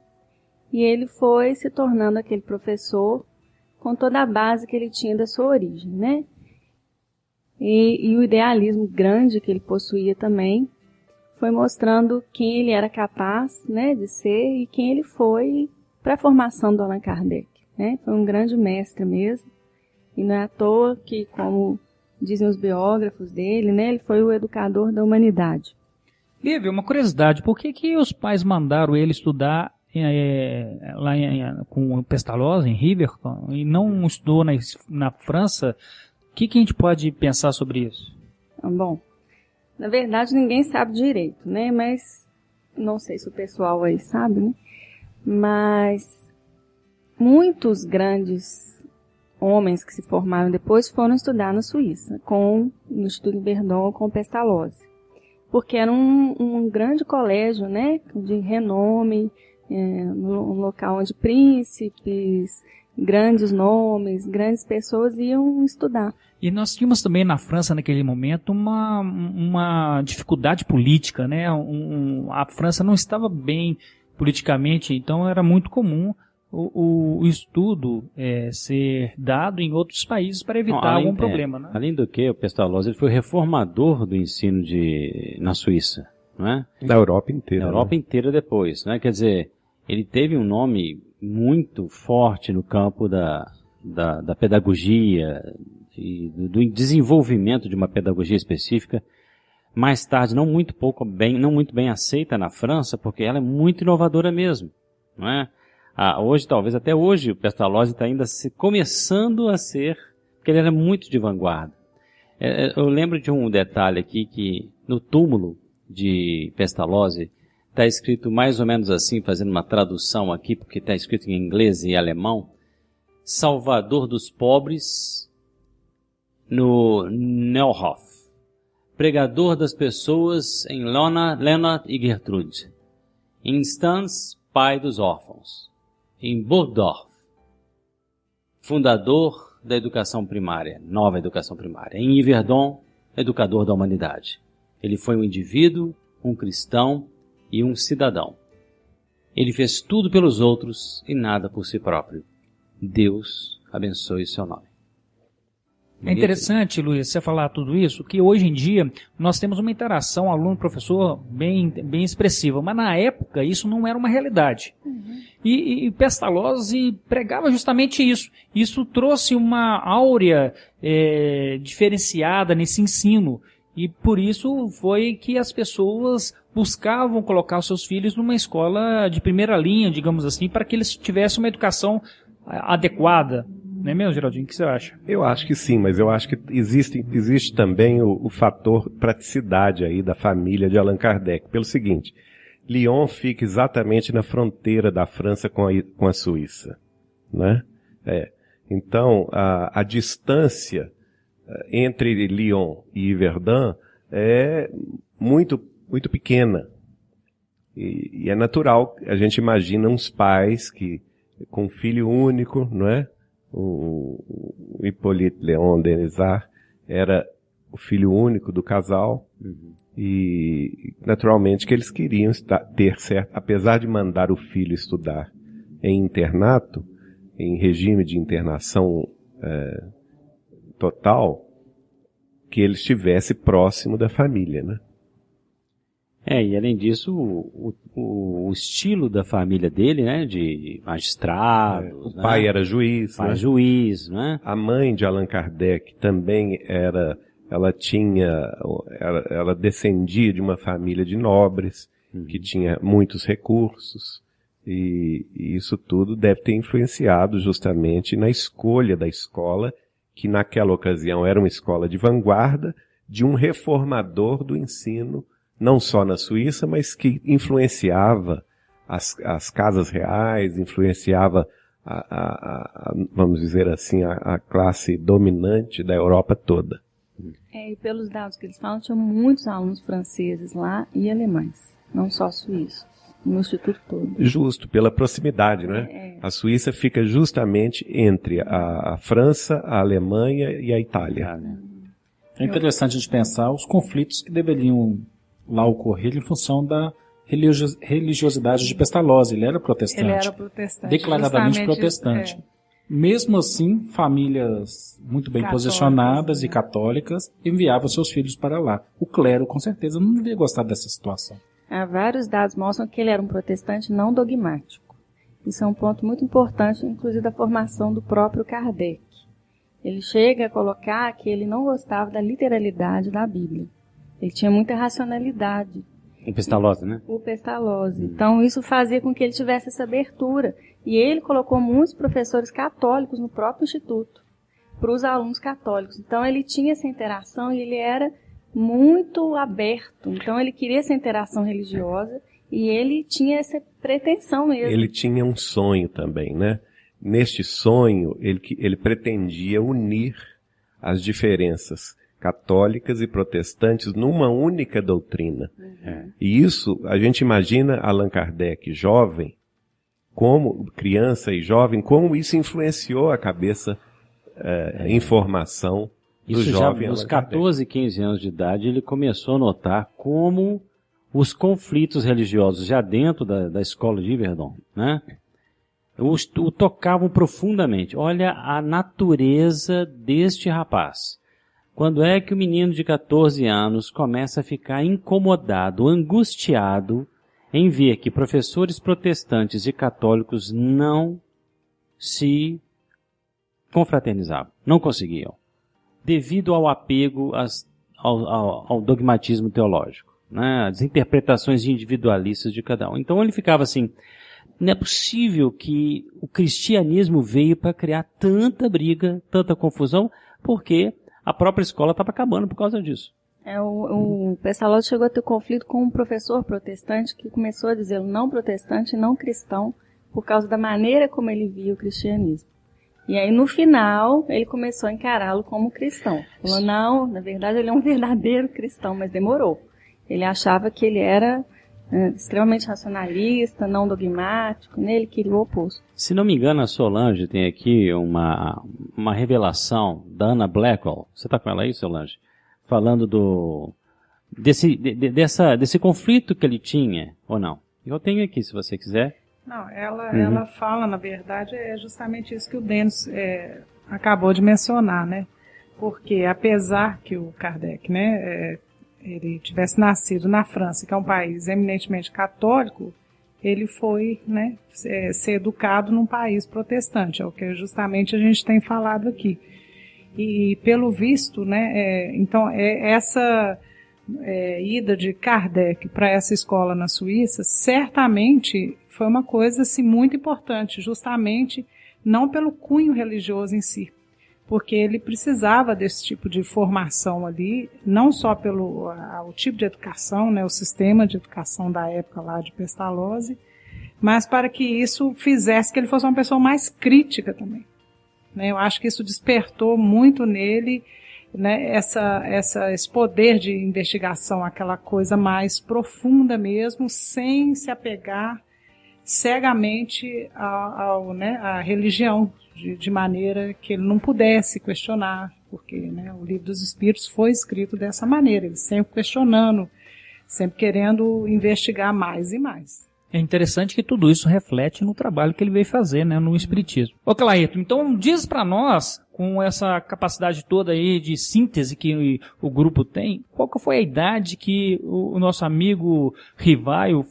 E ele foi se tornando aquele professor com toda a base que ele tinha da sua origem, né? E o idealismo grande que ele possuía também foi mostrando quem ele era capaz, né, de ser e quem ele foi para a formação do Allan Kardec, né? Foi um grande mestre mesmo. E não é à toa que, como dizem os biógrafos dele, né, ele foi o educador da humanidade. Lívia, uma curiosidade, por que os pais mandaram ele estudar com o Pestalozzi, em Yverdon, e não estudou na França? O que a gente pode pensar sobre isso? Bom, na verdade ninguém sabe direito, né? Mas não sei se o pessoal aí sabe, né? Mas muitos grandes homens que se formaram depois foram estudar na Suíça, no Instituto Yverdon, com Pestalozzi. Porque era um grande colégio, né? De renome, um local onde príncipes, grandes nomes, grandes pessoas iam estudar. E nós tínhamos também na França, naquele momento, uma dificuldade política, né? A França não estava bem politicamente, então era muito comum o estudo ser dado em outros países para evitar algum problema, né? Além do que, o Pestalozzi ele foi o reformador do ensino na Suíça, não é? Da Europa inteira. Da Europa inteira depois, né? Quer dizer, ele teve um nome muito forte no campo da pedagogia e do desenvolvimento de uma pedagogia específica. Mais tarde, não muito bem aceita na França, porque ela é muito inovadora mesmo, não é? Hoje, talvez até hoje, o Pestalozzi está ainda começando a ser, porque ele era muito de vanguarda. Eu lembro de um detalhe aqui, que no túmulo de Pestalozzi está escrito mais ou menos assim, fazendo uma tradução aqui, porque está escrito em inglês e alemão: Salvador dos pobres no Neuhof, pregador das pessoas em Lennart e Gertrude, em Stans, pai dos órfãos, em Burgdorf, fundador da educação primária, nova educação primária, em Yverdon, educador da humanidade. Ele foi um indivíduo, um cristão e um cidadão. Ele fez tudo pelos outros e nada por si próprio. Deus abençoe seu nome. É interessante, Luiz, você falar tudo isso, que hoje em dia nós temos uma interação aluno-professor bem expressiva, mas na época isso não era uma realidade. E Pestalozzi pregava justamente isso. Isso trouxe uma áurea diferenciada nesse ensino, e por isso foi que as pessoas buscavam colocar os seus filhos numa escola de primeira linha, digamos assim, para que eles tivessem uma educação adequada. Não é mesmo, Geraldinho? O que você acha? Eu acho que sim, mas eu acho que existe também o fator praticidade aí da família de Allan Kardec. Pelo seguinte, Lyon fica exatamente na fronteira da França com a Suíça, né? Então, a distância entre Lyon e Yverdun é muito, muito pequena. E é natural, a gente imagina uns pais com um filho único, não é? O Hippolyte Léon Denisard era o filho único do casal, e naturalmente que eles queriam ter certo, apesar de mandar o filho estudar em internato, em regime de internação total, que ele estivesse próximo da família, né? E além disso, o estilo da família dele, né, de magistrados. O pai era juiz. Pai juiz, né? A mãe de Allan Kardec também ela descendia de uma família de nobres, que tinha muitos recursos, e isso tudo deve ter influenciado justamente na escolha da escola, que naquela ocasião era uma escola de vanguarda, de um reformador do ensino, não só na Suíça, mas que influenciava as casas reais, influenciava vamos dizer assim, a classe dominante da Europa toda. E pelos dados que eles falam, tinha muitos alunos franceses lá e alemães, não só suíços, no instituto todo. Justo, pela proximidade, né? A Suíça fica justamente entre a França, a Alemanha e a Itália. É interessante de pensar os conflitos que deveriam lá ocorrer em função da religiosidade de Pestalozzi. Ele era protestante. Ele era protestante. Declaradamente protestante. Mesmo assim, famílias muito bem posicionadas e católicas enviavam seus filhos para lá. O clero, com certeza, não devia gostar dessa situação. Vários dados mostram que ele era um protestante não dogmático. Isso é um ponto muito importante, inclusive da formação do próprio Kardec. Ele chega a colocar que ele não gostava da literalidade da Bíblia. Ele tinha muita racionalidade. O Pestalozzi, né? O Pestalozzi. Então, isso fazia com que ele tivesse essa abertura. E ele colocou muitos professores católicos no próprio instituto, para os alunos católicos. Então, ele tinha essa interação e ele era muito aberto. Então, ele queria essa interação religiosa e ele tinha essa pretensão mesmo. Ele tinha um sonho também, né? Neste sonho, ele pretendia unir as diferenças católicas e protestantes numa única doutrina. E isso, a gente imagina Allan Kardec jovem, como criança e jovem, como isso influenciou a cabeça, a informação do isso jovem. Já aos 14, 15 anos de idade, ele começou a notar como os conflitos religiosos já dentro da escola de Yverdon, né, o tocavam profundamente. Olha a natureza deste rapaz. Quando é que o menino de 14 anos começa a ficar incomodado, angustiado em ver que professores protestantes e católicos não se confraternizavam, não conseguiam, devido ao apego ao dogmatismo teológico, né, as interpretações individualistas de cada um. Então ele ficava assim, não é possível que o cristianismo veio para criar tanta briga, tanta confusão, porque a própria escola estava acabando por causa disso. O Pestalozzi chegou a ter conflito com um professor protestante que começou a dizer não protestante e não cristão por causa da maneira como ele via o cristianismo. E aí, no final, ele começou a encará-lo como cristão. Falou, não, na verdade, ele é um verdadeiro cristão, mas demorou. Ele achava que ele era extremamente racionalista, não dogmático, né? Ele queria o oposto. Se não me engano, a Solange tem aqui uma revelação da Anna Blackwell. Você está com ela aí, Solange? Falando desse conflito que ele tinha, ou não? Eu tenho aqui, se você quiser. Não, ela fala, na verdade, é justamente isso que o Denis acabou de mencionar, né? Porque apesar que o Kardec, né, ele tivesse nascido na França, que é um país eminentemente católico, ele foi, né, ser educado num país protestante, é o que justamente a gente tem falado aqui. E pelo visto, né, então essa ida de Kardec para essa escola na Suíça, certamente foi uma coisa assim, muito importante, justamente não pelo cunho religioso em si, porque ele precisava desse tipo de formação ali, não só pelo o tipo de educação, né, o sistema de educação da época lá de Pestalozzi, mas para que isso fizesse que ele fosse uma pessoa mais crítica também. Né? Eu acho que isso despertou muito nele, né, esse poder de investigação, aquela coisa mais profunda mesmo, sem se apegar cegamente à religião, de maneira que ele não pudesse questionar, porque, né, o Livro dos Espíritos foi escrito dessa maneira, ele sempre questionando, sempre querendo investigar mais e mais. É interessante que tudo isso reflete no trabalho que ele veio fazer, né, no Espiritismo. Ô Clairton, então diz para nós, com essa capacidade toda aí de síntese que o grupo tem, qual que foi a idade que o nosso amigo Rivaio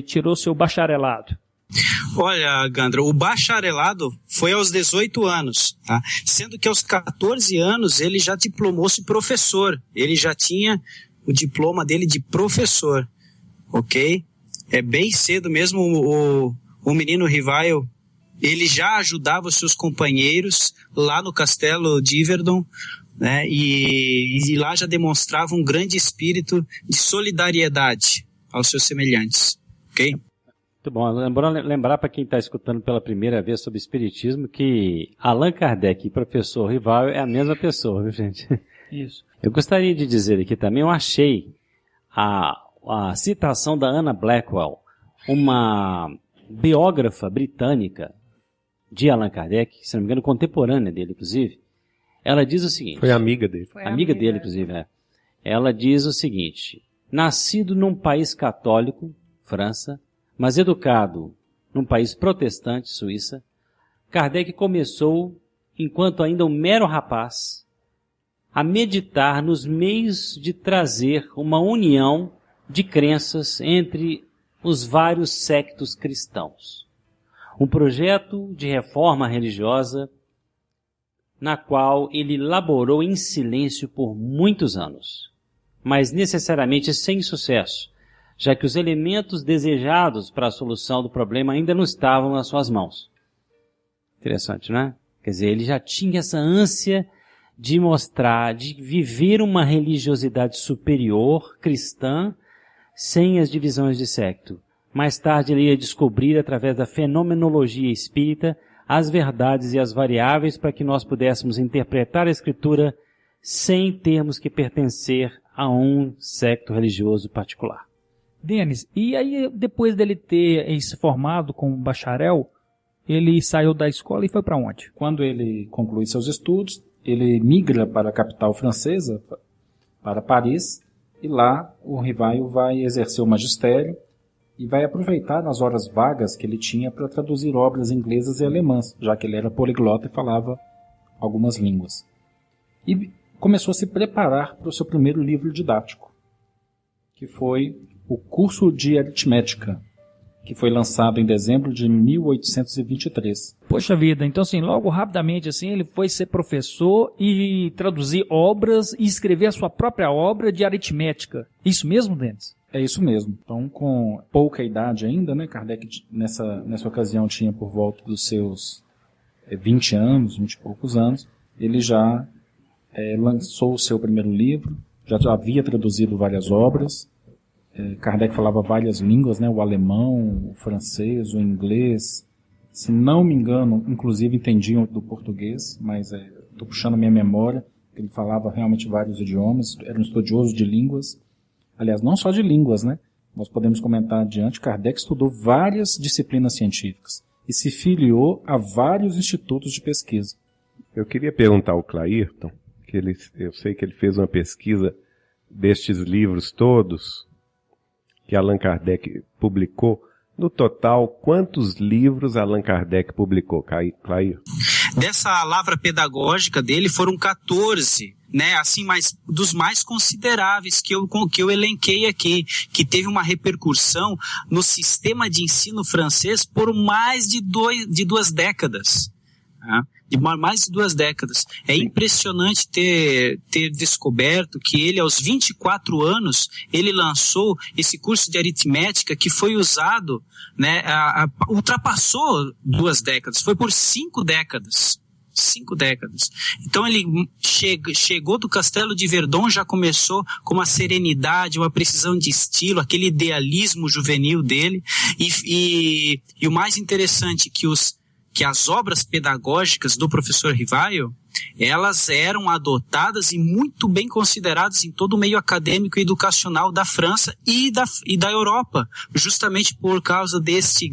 tirou seu bacharelado? Olha, Gandra, o bacharelado foi aos 18 anos, tá? Sendo que aos 14 anos ele já diplomou-se professor, ele já tinha o diploma dele de professor, ok? É bem cedo mesmo o menino Rivaio, ele já ajudava os seus companheiros lá no castelo de Yverdon, né? E lá já demonstrava um grande espírito de solidariedade aos seus semelhantes, ok? Muito bom. Lembrar para quem está escutando pela primeira vez sobre espiritismo que Allan Kardec e professor Rivaio é a mesma pessoa, viu, gente? Isso. Eu gostaria de dizer aqui também, eu achei a citação da Anna Blackwell, uma biógrafa britânica de Allan Kardec, se não me engano, contemporânea dele, inclusive. Ela diz o seguinte... Foi amiga dele. Amiga dele, inclusive, é. Ela diz o seguinte: nascido num país católico, França, mas educado num país protestante, Suíça, Kardec começou, enquanto ainda um mero rapaz, a meditar nos meios de trazer uma união de crenças entre os vários sectos cristãos. Um projeto de reforma religiosa na qual ele laborou em silêncio por muitos anos, mas necessariamente sem sucesso, já que os elementos desejados para a solução do problema ainda não estavam nas suas mãos. Interessante, não é? Quer dizer, ele já tinha essa ânsia de mostrar, de viver uma religiosidade superior, cristã, sem as divisões de secto. Mais tarde ele ia descobrir, através da fenomenologia espírita, as verdades e as variáveis para que nós pudéssemos interpretar a Escritura sem termos que pertencer a um secto religioso particular. Denis, e aí depois dele ter se formado como bacharel, ele saiu da escola e foi para onde? Quando ele conclui seus estudos, ele migra para a capital francesa, para Paris, e lá o Rivaio vai exercer o magistério e vai aproveitar as horas vagas que ele tinha para traduzir obras inglesas e alemãs, já que ele era poliglota e falava algumas línguas. E começou a se preparar para o seu primeiro livro didático, que foi o Curso de Aritmética, que foi lançado em dezembro de 1823. Poxa vida, então assim, logo rapidamente assim, ele foi ser professor e traduzir obras e escrever a sua própria obra de aritmética. Isso mesmo, Denis? É isso mesmo. Então, com pouca idade ainda, né, Kardec nessa ocasião tinha por volta dos seus 20 anos, 20 e poucos anos, ele já lançou o seu primeiro livro, já havia traduzido várias obras. Kardec falava várias línguas, né? O alemão, o francês, o inglês. Se não me engano, inclusive entendiam do português, mas estou puxando a minha memória. Ele falava realmente vários idiomas, era um estudioso de línguas. Aliás, não só de línguas, né? Nós podemos comentar adiante, Kardec estudou várias disciplinas científicas e se filiou a vários institutos de pesquisa. Eu queria perguntar ao Clairton, que eu sei que ele fez uma pesquisa destes livros todos que Allan Kardec publicou. No total, quantos livros Allan Kardec publicou, Clair? Dessa lavra pedagógica dele foram 14, né, assim, dos mais consideráveis que eu elenquei aqui, que teve uma repercussão no sistema de ensino francês por mais de 2 décadas. Tá? De mais de 2 décadas. É impressionante ter descoberto que ele, aos 24 anos, ele lançou esse curso de aritmética que foi usado, né, ultrapassou 2 décadas, foi por 5 décadas. 5 décadas. Então ele chegou do Castelo de Verdun, já começou com uma serenidade, uma precisão de estilo, aquele idealismo juvenil dele, e o mais interessante que as obras pedagógicas do professor Rivaio, elas eram adotadas e muito bem consideradas em todo o meio acadêmico e educacional da França e da Europa, justamente por causa desse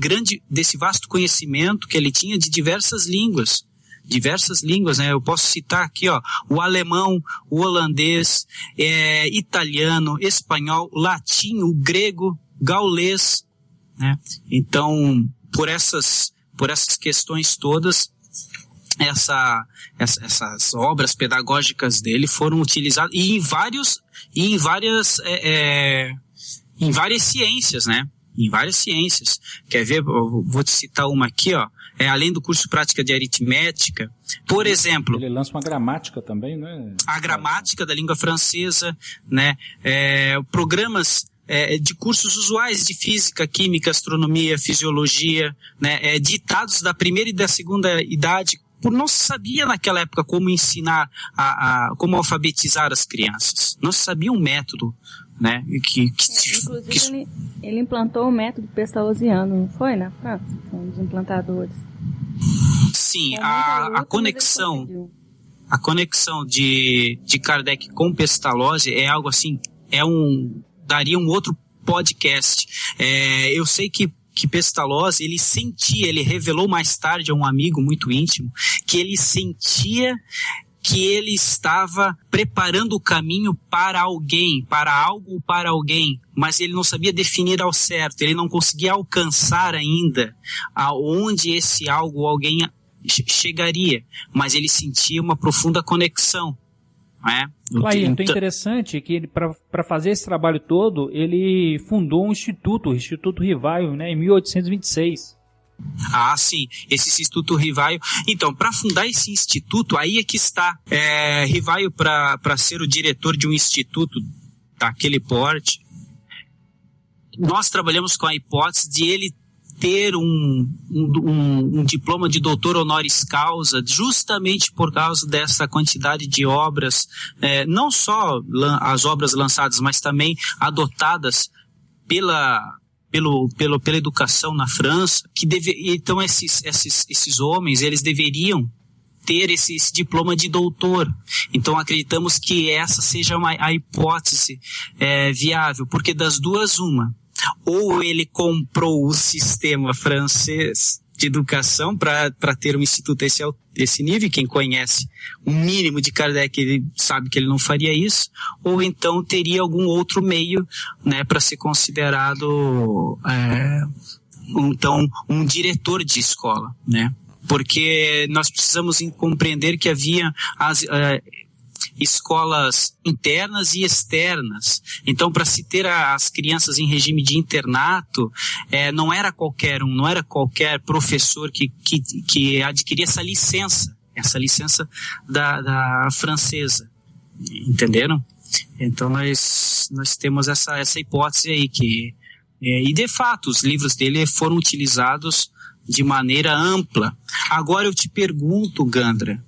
vasto conhecimento que ele tinha de diversas línguas, né? Eu posso citar aqui, o alemão, o holandês, italiano, espanhol, latim, o grego, gaulês, né? Então, por essas questões todas, essas obras pedagógicas dele foram utilizadas em várias ciências, né? Em várias ciências. Quer ver? Eu vou te citar uma aqui, além do curso prática de aritmética, por exemplo. Ele lança uma gramática também, né? A gramática da língua francesa, né? Programas de cursos usuais de física, química, astronomia, fisiologia, né? Ditados da primeira e da segunda idade, por não se sabia naquela época como ensinar, como alfabetizar as crianças. Não se sabia um método, né? Inclusive, ele implantou o método pestalozziano, não foi, na França? Foi um dos implantadores. Sim, a conexão de Kardec com Pestalozzi é algo assim, daria um outro podcast. Eu sei que Pestalozzi, ele revelou mais tarde a um amigo muito íntimo, que ele sentia que ele estava preparando o caminho para alguém, para algo ou para alguém, mas ele não sabia definir ao certo, ele não conseguia alcançar ainda aonde esse algo ou alguém chegaria, mas ele sentia uma profunda conexão. Claro, então é interessante que ele, para fazer esse trabalho todo, ele fundou um instituto, o Instituto Rivaio, né, em 1826. Sim, esse Instituto Rivaio. Então, para fundar esse instituto, aí é que está. Rivaio, para ser o diretor de um instituto daquele porte, nós trabalhamos com a hipótese de ele ter um diploma de doutor honoris causa, justamente por causa dessa quantidade de obras, não só as obras lançadas, mas também adotadas pela educação na França, então esses homens, eles deveriam ter esse diploma de doutor. Então acreditamos que essa seja a hipótese viável, porque das duas uma, ou ele comprou o sistema francês de educação para ter um instituto esse nível, quem conhece um mínimo de Kardec, ele sabe que ele não faria isso, ou então teria algum outro meio, né, para ser considerado então um diretor de escola, né? Porque nós precisamos compreender que havia as escolas internas e externas. Então, para se ter as crianças em regime de internato, não era qualquer professor que adquiria essa licença da francesa. Entenderam? Então, nós temos essa hipótese aí e de fato, os livros dele foram utilizados de maneira ampla. Agora eu te pergunto, Gandra,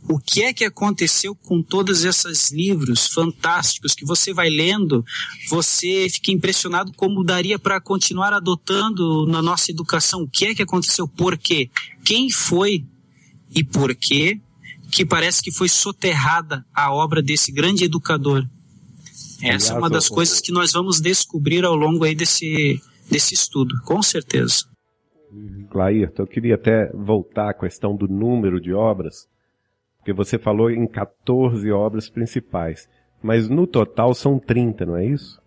o que é que aconteceu com todos esses livros fantásticos que você vai lendo, você fica impressionado como daria para continuar adotando na nossa educação? O que é que aconteceu? Por quê? Quem foi e por quê que parece que foi soterrada a obra desse grande educador? Essa é uma das coisas que nós vamos descobrir ao longo aí desse estudo, com certeza. Clairton, eu queria até voltar à questão do número de obras, porque você falou em 14 obras principais, mas no total são 30, não é isso?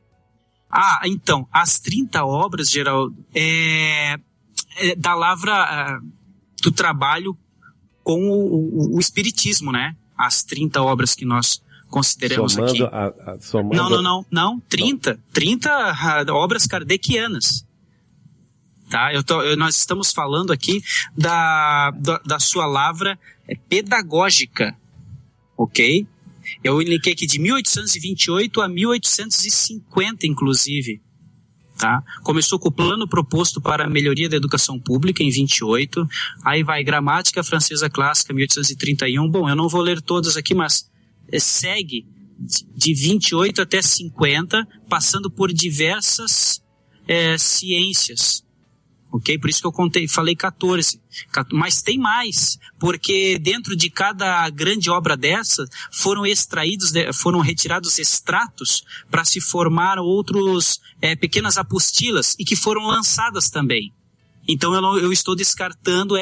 Então, as 30 obras, Geraldo, da lavra do trabalho com o espiritismo, né? As 30 obras que nós consideramos somando aqui. Somando... Não, 30 obras kardecianas. Tá? Nós estamos falando aqui da sua lavra pedagógica, ok? Eu indiquei aqui de 1828 a 1850, inclusive. Tá? Começou com o plano proposto para a melhoria da educação pública, em 28. Aí vai Gramática Francesa Clássica, 1831. Bom, eu não vou ler todas aqui, mas segue de 28 até 50, passando por diversas ciências. Ok? Por isso que eu falei 14. Mas tem mais, porque dentro de cada grande obra dessa foram retirados extratos para se formar outros pequenas apostilas e que foram lançadas também. Então eu estou descartando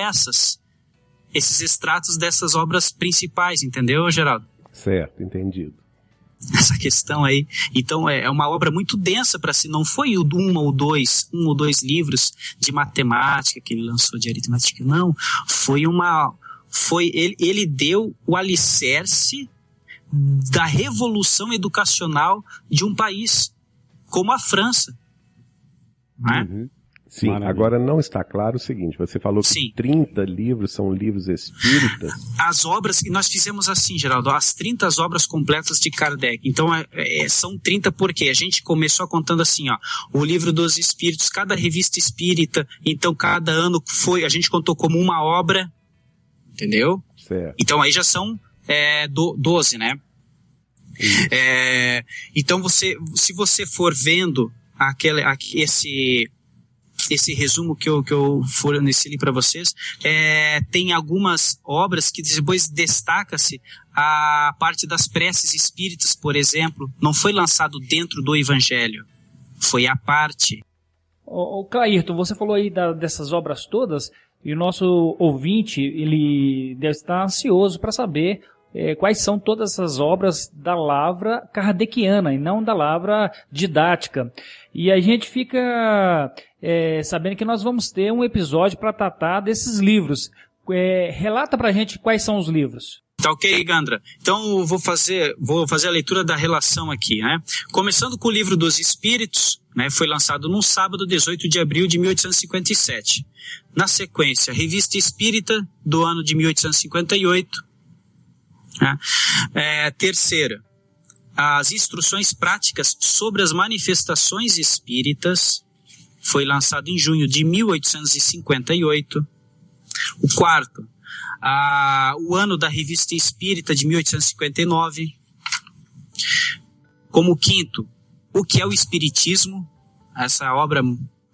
esses extratos dessas obras principais, entendeu, Geraldo? Certo, entendido. Essa questão aí. Então é uma obra muito densa para si. Não foi um ou dois livros de matemática que ele lançou, de aritmética, não. Ele deu o alicerce da revolução educacional de um país como a França. Não é? Uhum. Sim, maravilha. Agora não está claro o seguinte, você falou que 30 livros são livros espíritas. As obras que nós fizemos assim, Geraldo, as 30 obras completas de Kardec. Então são 30 porque a gente começou contando assim, ó, o livro dos espíritos, cada revista espírita, então cada ano a gente contou como uma obra, entendeu? Certo. Então aí já são 12, né? Então se você for vendo esse resumo que eu forneci para vocês, tem algumas obras que depois destaca-se a parte das preces espíritas, por exemplo, não foi lançado dentro do Evangelho, foi a parte. Ô Clairton, você falou aí dessas obras todas, e o nosso ouvinte, ele deve estar ansioso para saber quais são todas essas obras da lavra kardeciana e não da lavra didática. E a gente fica sabendo que nós vamos ter um episódio para tratar desses livros. Relata pra gente quais são os livros. Tá ok, Gandra? Então vou fazer a leitura da relação aqui, né? Começando com o Livro dos Espíritos, né? Foi lançado num sábado, 18 de abril de 1857. Na sequência, Revista Espírita, do ano de 1858. Terceira, as Instruções Práticas sobre as Manifestações Espíritas, foi lançado em junho de 1858. O quarto, o ano da Revista Espírita, de 1859. Como quinto, o que é o Espiritismo, essa obra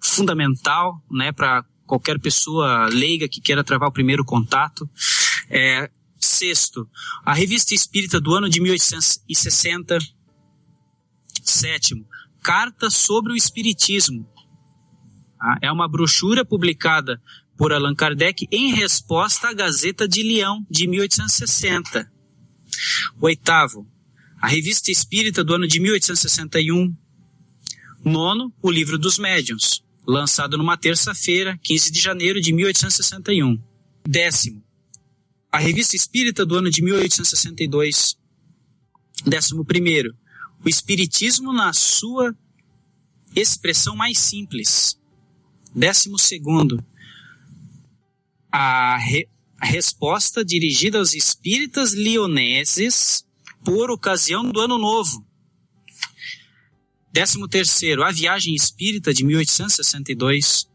fundamental, né, para qualquer pessoa leiga que queira travar o primeiro contato. Sexto, a Revista Espírita do ano de 1860. Sétimo, Carta sobre o Espiritismo. É uma brochura publicada por Allan Kardec em resposta à Gazeta de Leão, de 1860. Oitavo, a Revista Espírita do ano de 1861. Nono, o Livro dos Médiuns, lançado numa terça-feira, 15 de janeiro de 1861. Décimo, a Revista Espírita do ano de 1862. 11º, o Espiritismo na sua expressão mais simples. 12º, a resposta dirigida aos espíritas lioneses por ocasião do Ano Novo. 13º, a Viagem Espírita de 1862.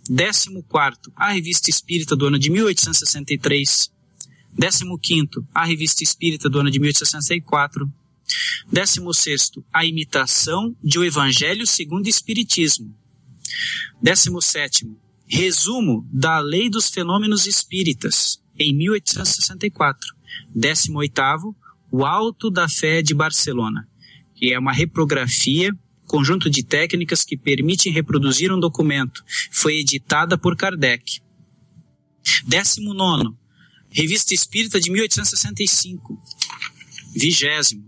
14º, a Revista Espírita do ano de 1863. 15º, a Revista Espírita do ano de 1864. 16º, a Imitação de o Evangelho segundo o Espiritismo. 17º, Resumo da Lei dos Fenômenos Espíritas, em 1864. 18º, o Alto da Fé de Barcelona, que é uma reprografia, conjunto de técnicas que permitem reproduzir um documento. Foi editada por Kardec. 19º, Revista Espírita de 1865. 20º,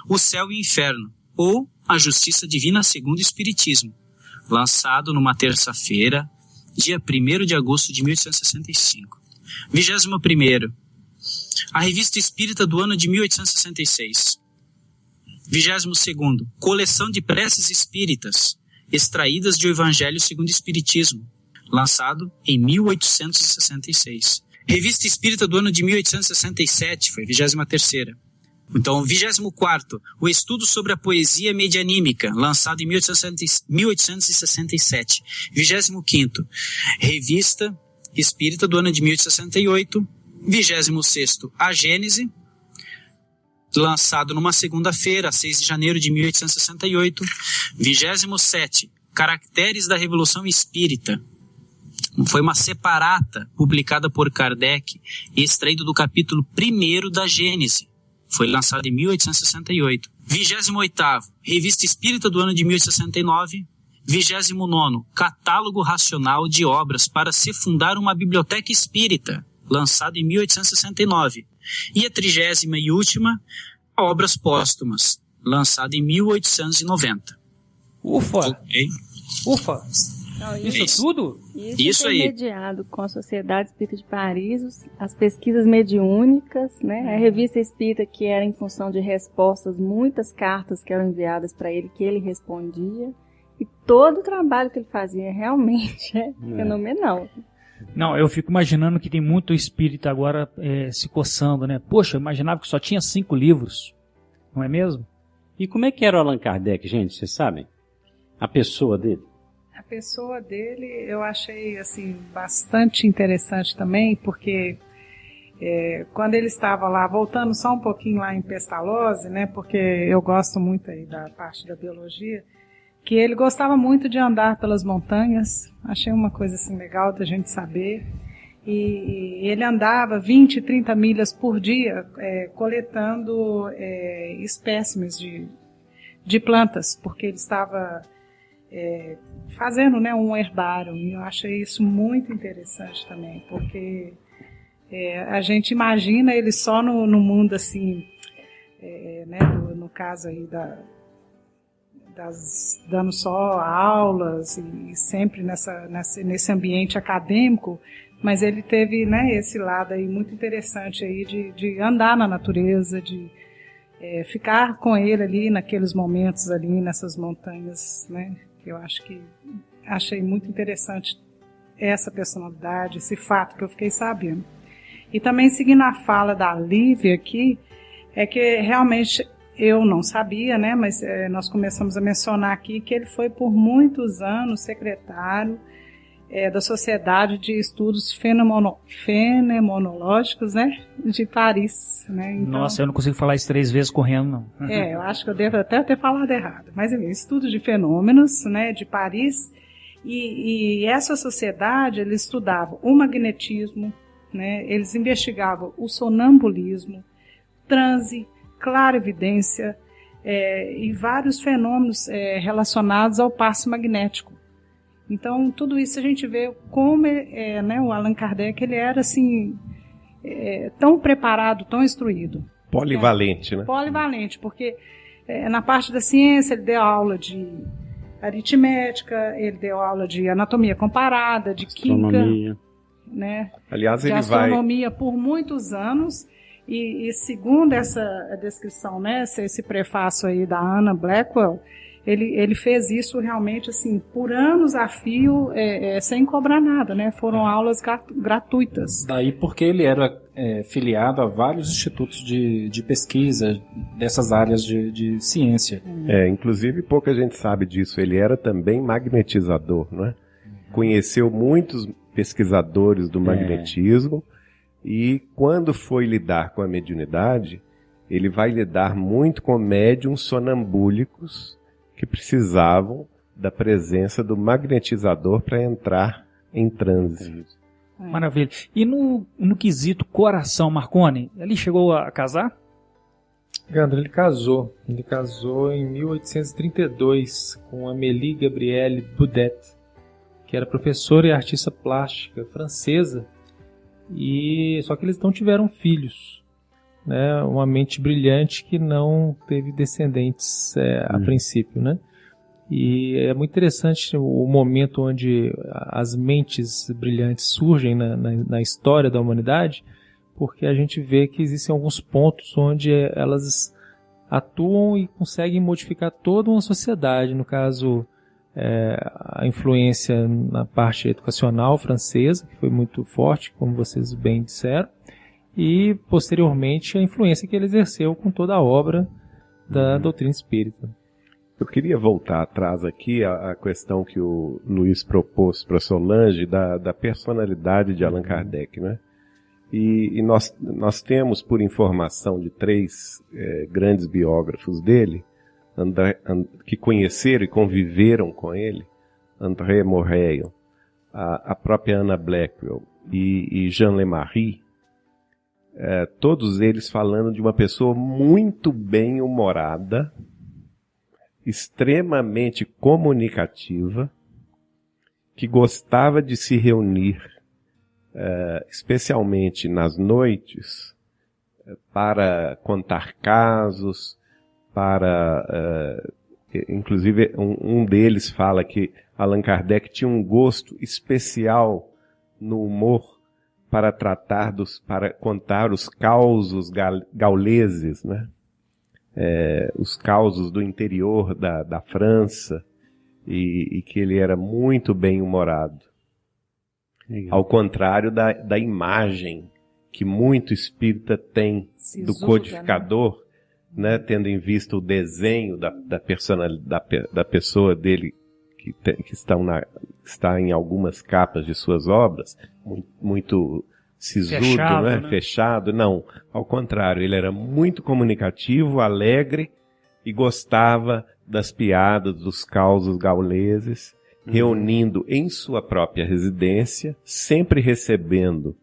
O Céu e o Inferno, ou A Justiça Divina segundo o Espiritismo, lançado numa terça-feira, dia 1º de agosto de 1865. 21º, a Revista Espírita do ano de 1866. 22º, Coleção de Preces Espíritas, extraídas do Evangelho segundo o Espiritismo, lançado em 1866. Revista Espírita do ano de 1867, foi 23ª. Então, 24º, o estudo sobre a poesia medianímica, lançado em 1867. 25º, Revista Espírita do ano de 1868. 26º, a Gênese, lançado numa segunda-feira, 6 de janeiro de 1868. 27º, Caracteres da Revolução Espírita. Foi uma separata publicada por Kardec e extraído do capítulo 1º da Gênese. Foi lançado em 1868. 28º, Revista Espírita do ano de 1869. 29º, Catálogo Racional de Obras para se fundar uma Biblioteca Espírita, lançado em 1869. E a 30ª e última, Obras Póstumas, lançado em 1890. Ufa! Okay. Ufa! Não, Isso tudo? Isso aí. Intermediado com a Sociedade Espírita de Paris, as pesquisas mediúnicas, né? A revista Espírita, que era em função de respostas, muitas cartas que eram enviadas para ele, que ele respondia. E todo o trabalho que ele fazia realmente é fenomenal. Não, eu fico imaginando que tem muito espírita agora se coçando, né? Poxa, eu imaginava que só tinha 5 livros, não é mesmo? E como é que era o Allan Kardec, gente? Vocês sabem? A pessoa dele? A pessoa dele eu achei assim bastante interessante também, porque quando ele estava lá, voltando só um pouquinho lá em Pestalozzi, né, porque eu gosto muito aí da parte da biologia, que ele gostava muito de andar pelas montanhas, achei uma coisa assim legal da gente saber, e ele andava 20, 30 milhas por dia coletando espécimes de plantas, porque ele estava fazendo, né, um herbário, e eu achei isso muito interessante também, porque a gente imagina ele só no mundo assim, né, no caso aí dando só aulas e sempre nesse ambiente acadêmico, mas ele teve, né, esse lado aí muito interessante aí de andar na natureza, de ficar com ele ali naqueles momentos ali nessas montanhas, né? Eu achei muito interessante essa personalidade, esse fato que eu fiquei sabendo. E também seguindo a fala da Lívia aqui, é que realmente eu não sabia, né, mas nós começamos a mencionar aqui que ele foi por muitos anos secretário da Sociedade de Estudos Fenomenológicos, né, de Paris. Né? Então, nossa, eu não consigo falar isso 3 vezes correndo, não. Eu acho que eu devo até ter falado errado. Mas enfim, Estudos de Fenômenos, né, de Paris, e essa sociedade, eles estudavam o magnetismo, né, eles investigavam o sonambulismo, transe, clarividência e vários fenômenos relacionados ao passe magnético. Então, tudo isso a gente vê como né, o Allan Kardec ele era assim, tão preparado, tão instruído. Polivalente, né? Polivalente, porque na parte da ciência ele deu aula de aritmética, ele deu aula de anatomia comparada, de química, né? Aliás, de ele astronomia por muitos anos. E segundo essa descrição, né, esse prefácio aí da Anna Blackwell, ele fez isso realmente assim, por anos a fio, sem cobrar nada, né? Foram aulas gratuitas. Daí porque ele era filiado a vários institutos de pesquisa dessas áreas de ciência. Inclusive pouca gente sabe disso. Ele era também magnetizador, não é? Conheceu muitos pesquisadores do magnetismo. E quando foi lidar com a mediunidade, ele vai lidar muito com médiuns sonambúlicos que precisavam da presença do magnetizador para entrar em transe. Maravilha. E no quesito coração, Marconi, ele chegou a casar? Gandra, ele casou. Ele casou em 1832 com Amélie Gabrielle Boudet, que era professora e artista plástica francesa. Só que eles não tiveram filhos, né? Uma mente brilhante que não teve descendentes a princípio, né? E é muito interessante o momento onde as mentes brilhantes surgem na história da humanidade, porque a gente vê que existem alguns pontos onde elas atuam e conseguem modificar toda uma sociedade. No caso, a influência na parte educacional francesa, que foi muito forte, como vocês bem disseram, e posteriormente a influência que ele exerceu com toda a obra da doutrina espírita. Eu queria voltar atrás aqui a questão que o Luiz propôs para Solange da personalidade de Allan Kardec, né? E nós temos, por informação de 3 grandes biógrafos dele, que conheceram e conviveram com ele, André Morel, a própria Anna Blackwell e Jean Lemarie, todos eles falando de uma pessoa muito bem-humorada, extremamente comunicativa, que gostava de se reunir, especialmente nas noites, para contar casos, inclusive um deles fala que Allan Kardec tinha um gosto especial no humor para contar os causos gauleses, né? Os causos do interior da França, e que ele era muito bem-humorado. Ao contrário da imagem que muito espírita tem do codificador, né, tendo em vista o desenho da personalidade da pessoa dele que está em algumas capas de suas obras, muito sisudo, fechado, né? Fechado. Não, ao contrário, ele era muito comunicativo, alegre e gostava das piadas, dos causos gauleses, reunindo em sua própria residência, sempre recebendo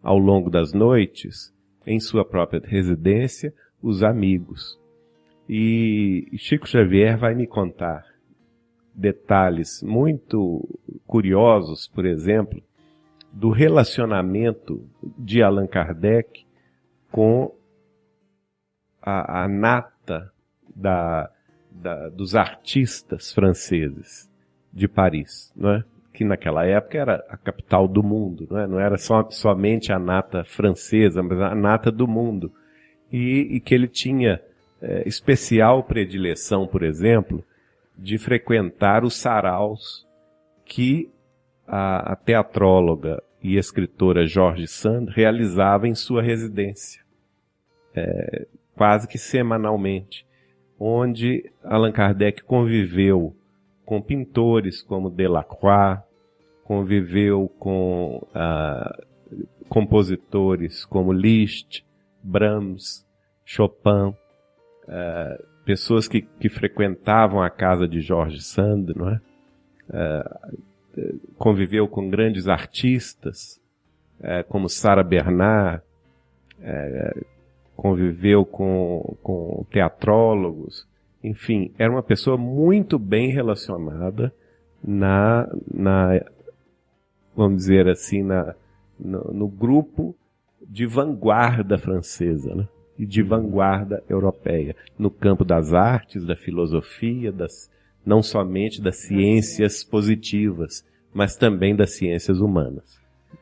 ao longo das noites, em sua própria residência, os amigos. E Chico Xavier vai me contar detalhes muito curiosos, por exemplo, do relacionamento de Allan Kardec com a nata dos artistas franceses de Paris, não é? Que naquela época era a capital do mundo, não é? Não era somente a nata francesa, mas a nata do mundo. E que ele tinha especial predileção, por exemplo, de frequentar os saraus que a teatróloga e escritora George Sand realizava em sua residência, quase que semanalmente, onde Allan Kardec conviveu com pintores como Delacroix, conviveu com compositores como Liszt, Brahms, Chopin, pessoas que frequentavam a casa de George Sand, não é? Conviveu com grandes artistas, como Sarah Bernard, conviveu com teatrólogos, enfim, era uma pessoa muito bem relacionada vamos dizer assim, no grupo de vanguarda francesa, né? E de vanguarda europeia, no campo das artes, da filosofia, não somente das ciências positivas, mas também das ciências humanas.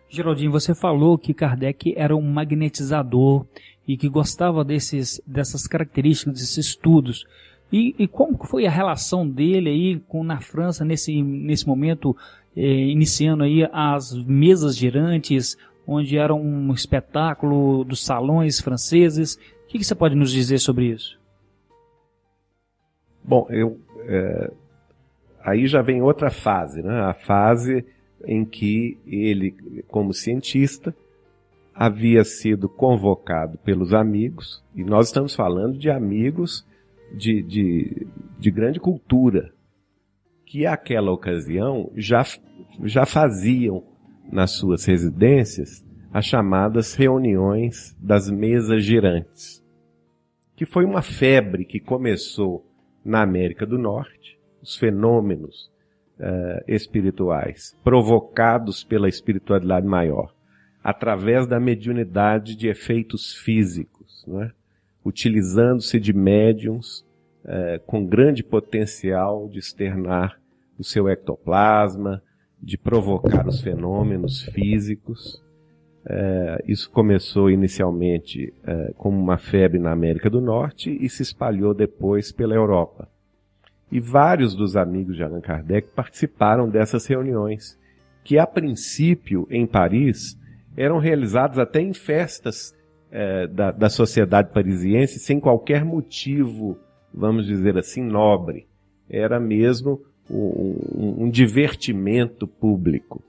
Geraldinho, você falou que Kardec era um magnetizador e que gostava dessas características, desses estudos. E como foi a relação dele aí na França nesse momento, iniciando aí as mesas girantes, onde era um espetáculo dos salões franceses? O que você pode nos dizer sobre isso? Bom, aí já vem outra fase, né? A fase em que ele, como cientista, havia sido convocado pelos amigos, e nós estamos falando de amigos de grande cultura, que àquela ocasião já faziam nas suas residências as chamadas reuniões das mesas girantes, que foi uma febre que começou na América do Norte, os fenômenos espirituais provocados pela espiritualidade maior, através da mediunidade de efeitos físicos, não é? Utilizando-se de médiums com grande potencial de externar o seu ectoplasma, de provocar os fenômenos físicos. Isso começou inicialmente como uma febre na América do Norte e se espalhou depois pela Europa. E vários dos amigos de Allan Kardec participaram dessas reuniões, que a princípio, em Paris, eram realizadas até em festas da sociedade parisiense sem qualquer motivo, vamos dizer assim, nobre. Era mesmo um divertimento público.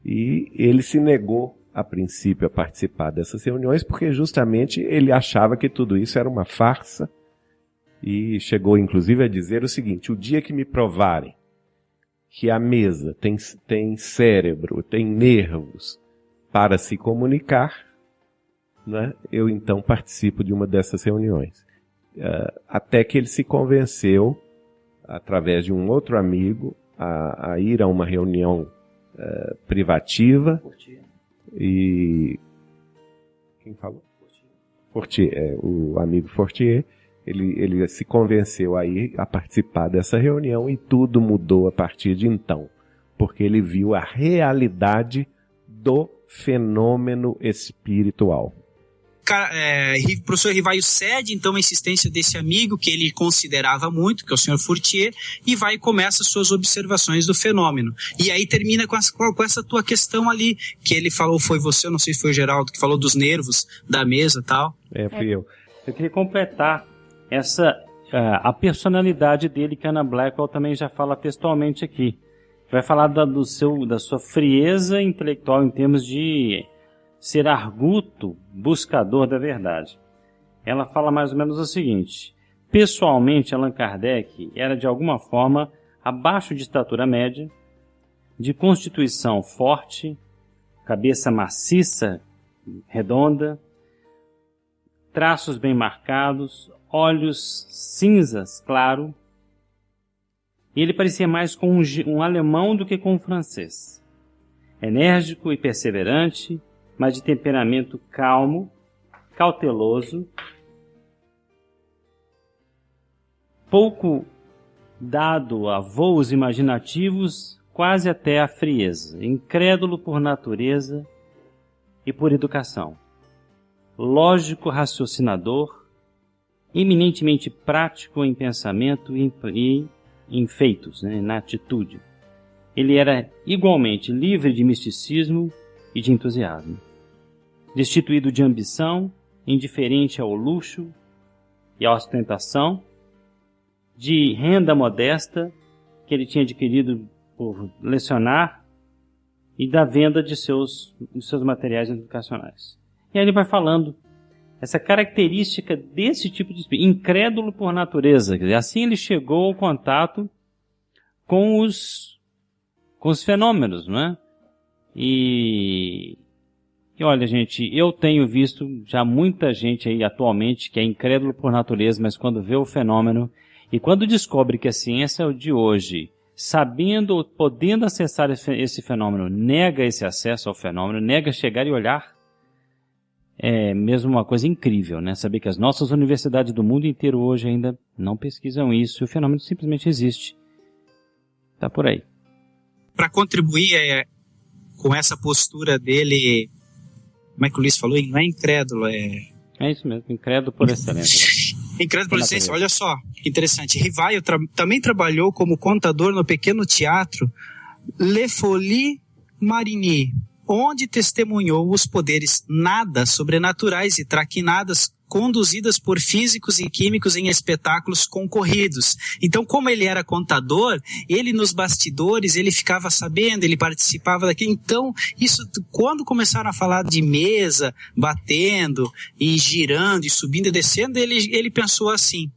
E ele se negou, a princípio, a participar dessas reuniões, porque justamente ele achava que tudo isso era uma farsa, e chegou inclusive a dizer o seguinte: o dia que me provarem que a mesa tem cérebro, tem nervos para se comunicar, né, eu então participo de uma dessas reuniões. Até que ele se convenceu, através de um outro amigo, a ir a uma reunião privativa. E quem falou? Fortier, o amigo Fortier. Ele se convenceu a participar dessa reunião, e tudo mudou a partir de então, porque ele viu a realidade do fenômeno espiritual. O professor Rivaio cede então a insistência desse amigo que ele considerava muito, que é o senhor Fortier, e vai e começa suas observações do fenômeno. E aí termina com essa tua questão ali, que ele falou, foi você, eu não sei se foi o Geraldo, que falou dos nervos da mesa e tal. Fui eu. Eu queria completar a personalidade dele, que a Anna Blackwell também já fala textualmente aqui. Vai falar da sua frieza intelectual em termos de ser arguto, buscador da verdade. Ela fala mais ou menos o seguinte: pessoalmente, Allan Kardec era de alguma forma abaixo de estatura média, de constituição forte, cabeça maciça, redonda, traços bem marcados, olhos cinzas, claro, e ele parecia mais com um alemão do que com um francês. Enérgico e perseverante, mas de temperamento calmo, cauteloso, pouco dado a voos imaginativos, quase até a frieza, incrédulo por natureza e por educação, lógico raciocinador, eminentemente prático em pensamento e em feitos, né, na atitude. Ele era igualmente livre de misticismo e de entusiasmo, destituído de ambição, indiferente ao luxo e à ostentação, de renda modesta que ele tinha adquirido por lecionar e da venda de seus materiais educacionais. E aí ele vai falando essa característica desse tipo de espírito, incrédulo por natureza. Quer dizer, assim ele chegou ao contato com os fenômenos, não é? E olha, gente, eu tenho visto já muita gente aí atualmente que é incrédulo por natureza, mas quando vê o fenômeno e quando descobre que a ciência de hoje, sabendo ou podendo acessar esse fenômeno, nega esse acesso ao fenômeno, nega chegar e olhar, é mesmo uma coisa incrível, né? Saber que as nossas universidades do mundo inteiro hoje ainda não pesquisam isso, e o fenômeno simplesmente existe. Tá por aí. Para contribuir com essa postura dele, como é que o Luiz falou? Não é incrédulo, é isso mesmo, incrédulo por excelência. Incrédulo por excelência, olha só, que interessante. Rivaio também trabalhou como contador no pequeno teatro Le Folies Marigny, onde testemunhou os poderes nada sobrenaturais e traquinadas conduzidas por físicos e químicos em espetáculos concorridos. Então, como ele era contador, ele nos bastidores, ele ficava sabendo, ele participava daquilo. Então, isso, quando começaram a falar de mesa, batendo e girando e subindo e descendo, ele pensou assim,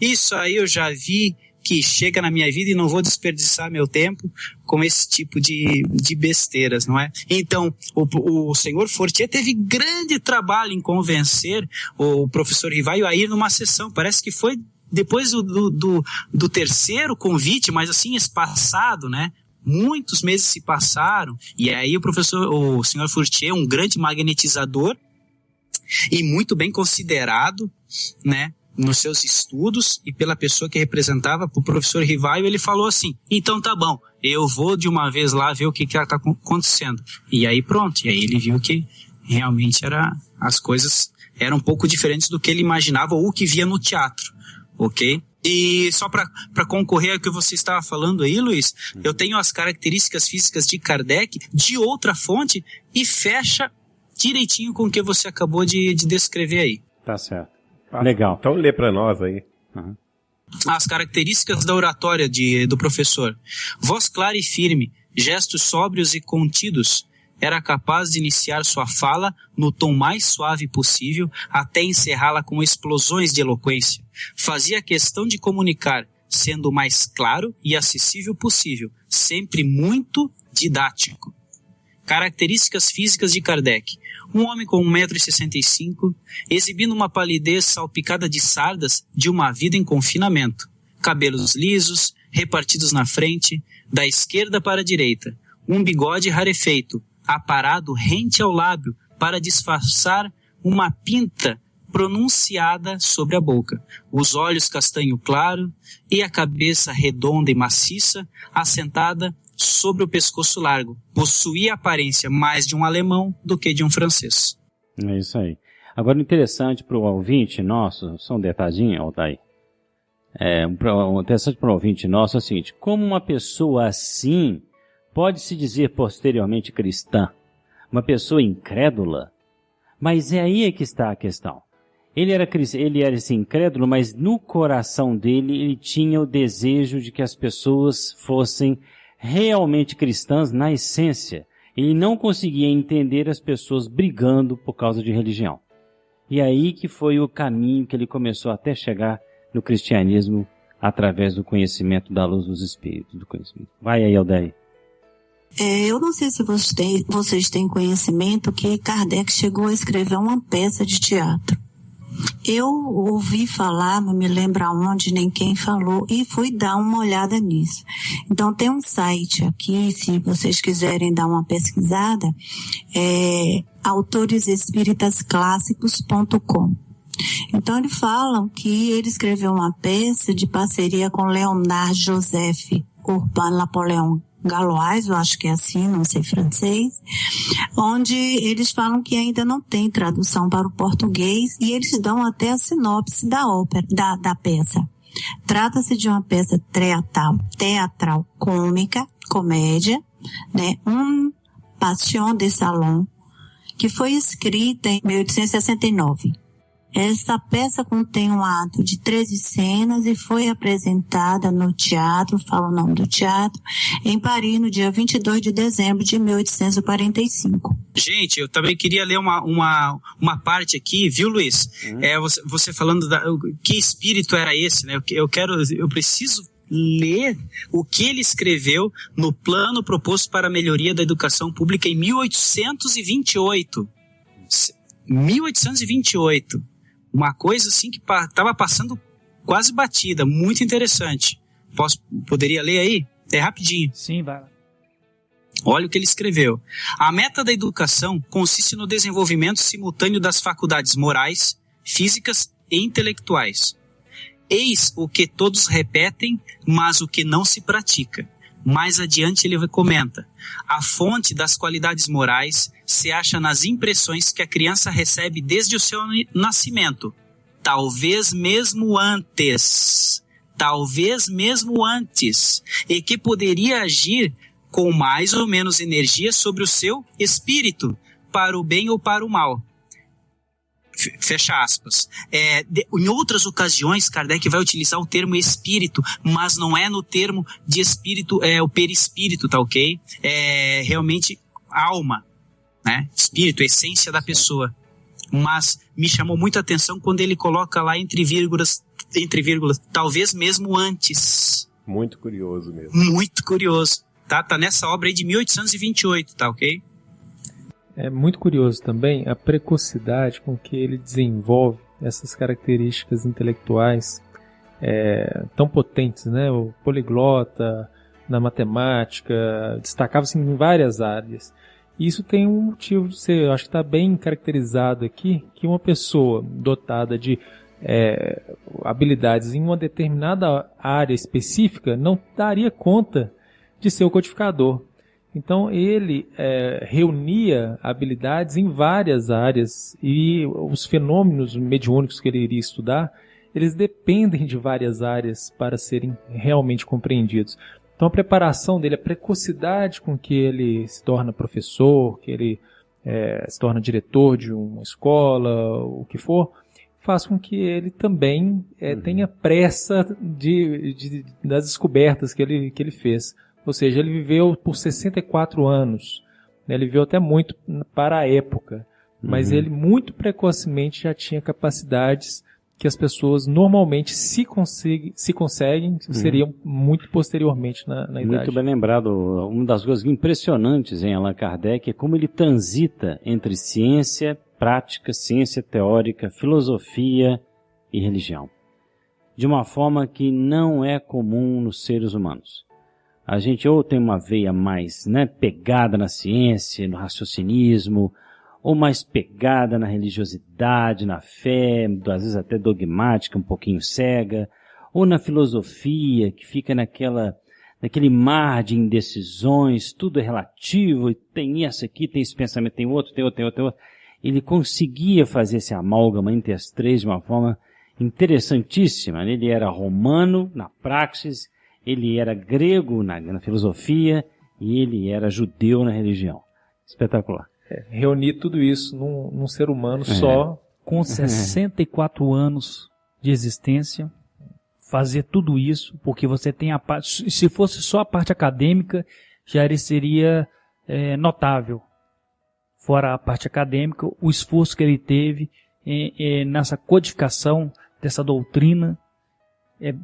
isso aí eu já vi, que chega na minha vida e não vou desperdiçar meu tempo com esse tipo de besteiras, não é? Então, o senhor Fortier teve grande trabalho em convencer o professor Rivaio a ir numa sessão. Parece que foi depois do terceiro convite, mas assim, espaçado, né? Muitos meses se passaram, e aí o senhor Fortier, um grande magnetizador e muito bem considerado, né? Nos seus estudos e pela pessoa que representava, o professor Rivaio, ele falou assim, então tá bom, eu vou de uma vez lá ver o que está acontecendo. E aí pronto, e aí ele viu que realmente as coisas eram um pouco diferentes do que ele imaginava ou que via no teatro, ok? E só para concorrer ao que você estava falando aí, Luiz, eu tenho as características físicas de Kardec de outra fonte e fecha direitinho com o que você acabou de descrever aí. Tá certo. Legal. Então lê para nós aí. Uhum. As características da oratória do professor. Voz clara e firme, gestos sóbrios e contidos. Era capaz de iniciar sua fala no tom mais suave possível até encerrá-la com explosões de eloquência. Fazia questão de comunicar, sendo o mais claro e acessível possível, sempre muito didático. Características físicas de Kardec. Um homem com 1,65 m, exibindo uma palidez salpicada de sardas de uma vida em confinamento. Cabelos lisos, repartidos na frente, da esquerda para a direita. Um bigode rarefeito, aparado rente ao lábio para disfarçar uma pinta pronunciada sobre a boca. Os olhos castanho claro e a cabeça redonda e maciça, assentada sobre o pescoço largo. Possuía a aparência mais de um alemão do que de um francês. É isso aí. Agora, o interessante para o ouvinte nosso, só um detalhinho, Altair. Interessante para o ouvinte nosso é o seguinte: como uma pessoa assim pode se dizer posteriormente cristã? Uma pessoa incrédula? Mas é aí que está a questão. Ele era esse incrédulo, mas no coração dele ele tinha o desejo de que as pessoas fossem realmente cristãs na essência. Ele não conseguia entender as pessoas brigando por causa de religião. E aí que foi o caminho que ele começou até chegar no cristianismo através do conhecimento da luz dos espíritos. Do conhecimento. Vai aí, Aldair. Eu não sei se vocês têm conhecimento que Kardec chegou a escrever uma peça de teatro. Eu ouvi falar, não me lembro aonde nem quem falou, e fui dar uma olhada nisso. Então tem um site aqui, se vocês quiserem dar uma pesquisada, autoresespiritasclassicos.com. Então eles falam que ele escreveu uma peça de parceria com Leonard Joseph Urbain Napoleon Galois, eu acho que é assim, não sei francês, onde eles falam que ainda não tem tradução para o português e eles dão até a sinopse da ópera, da peça. Trata-se de uma peça teatral cômica, comédia, né, passion de salon, que foi escrita em 1869. Essa peça contém um ato de 13 cenas e foi apresentada no teatro, fala o nome do teatro, em Paris no dia 22 de dezembro de 1845. Gente, eu também queria ler uma parte aqui, viu, Luiz? Você falando que espírito era esse, né? Eu preciso ler o que ele escreveu no Plano Proposto para a Melhoria da Educação Pública em 1828. 1828. Uma coisa assim que estava passando quase batida, muito interessante. Poderia ler aí? É rapidinho. Sim, vai lá. Olha o que ele escreveu. A meta da educação consiste no desenvolvimento simultâneo das faculdades morais, físicas e intelectuais. Eis o que todos repetem, mas o que não se pratica. Mais adiante ele comenta: a fonte das qualidades morais se acha nas impressões que a criança recebe desde o seu nascimento, talvez mesmo antes, e que poderia agir com mais ou menos energia sobre o seu espírito, para o bem ou para o mal. Fecha aspas. Em outras ocasiões, Kardec vai utilizar o termo espírito, mas não é no termo de espírito, o perispírito, tá ok? É realmente alma, né? Espírito, essência da pessoa. Mas me chamou muita atenção quando ele coloca lá entre vírgulas, talvez mesmo antes. Muito curioso mesmo. Muito curioso. Tá nessa obra aí de 1828, tá ok? É muito curioso também a precocidade com que ele desenvolve essas características intelectuais tão potentes, né? O poliglota, na matemática, destacava-se em várias áreas. E isso tem um motivo de ser, eu acho que está bem caracterizado aqui, que uma pessoa dotada de habilidades em uma determinada área específica não daria conta de ser o codificador. Então ele reunia habilidades em várias áreas e os fenômenos mediúnicos que ele iria estudar, eles dependem de várias áreas para serem realmente compreendidos. Então a preparação dele, a precocidade com que ele se torna professor, que ele se torna diretor de uma escola, o que for, faz com que ele também tenha pressa das descobertas que ele fez. Ou seja, ele viveu por 64 anos, né? Ele viveu até muito para a época, mas ele muito precocemente já tinha capacidades que as pessoas normalmente se conseguem seriam muito posteriormente na idade. Muito bem lembrado. Uma das coisas impressionantes em Allan Kardec é como ele transita entre ciência prática, ciência teórica, filosofia e religião, de uma forma que não é comum nos seres humanos. A gente ou tem uma veia mais, né, pegada na ciência, no raciocinismo, ou mais pegada na religiosidade, na fé, às vezes até dogmática, um pouquinho cega, ou na filosofia, que fica naquele mar de indecisões, tudo é relativo, e tem essa aqui, tem esse pensamento, tem outro. Ele conseguia fazer esse amálgama entre as três de uma forma interessantíssima. Ele era romano na praxis, ele era grego na filosofia e ele era judeu na religião. Espetacular. Reunir tudo isso num ser humano só. Com 64 anos de existência, fazer tudo isso, porque você tem a parte... Se fosse só a parte acadêmica, já seria notável. Fora a parte acadêmica, o esforço que ele teve nessa codificação dessa doutrina é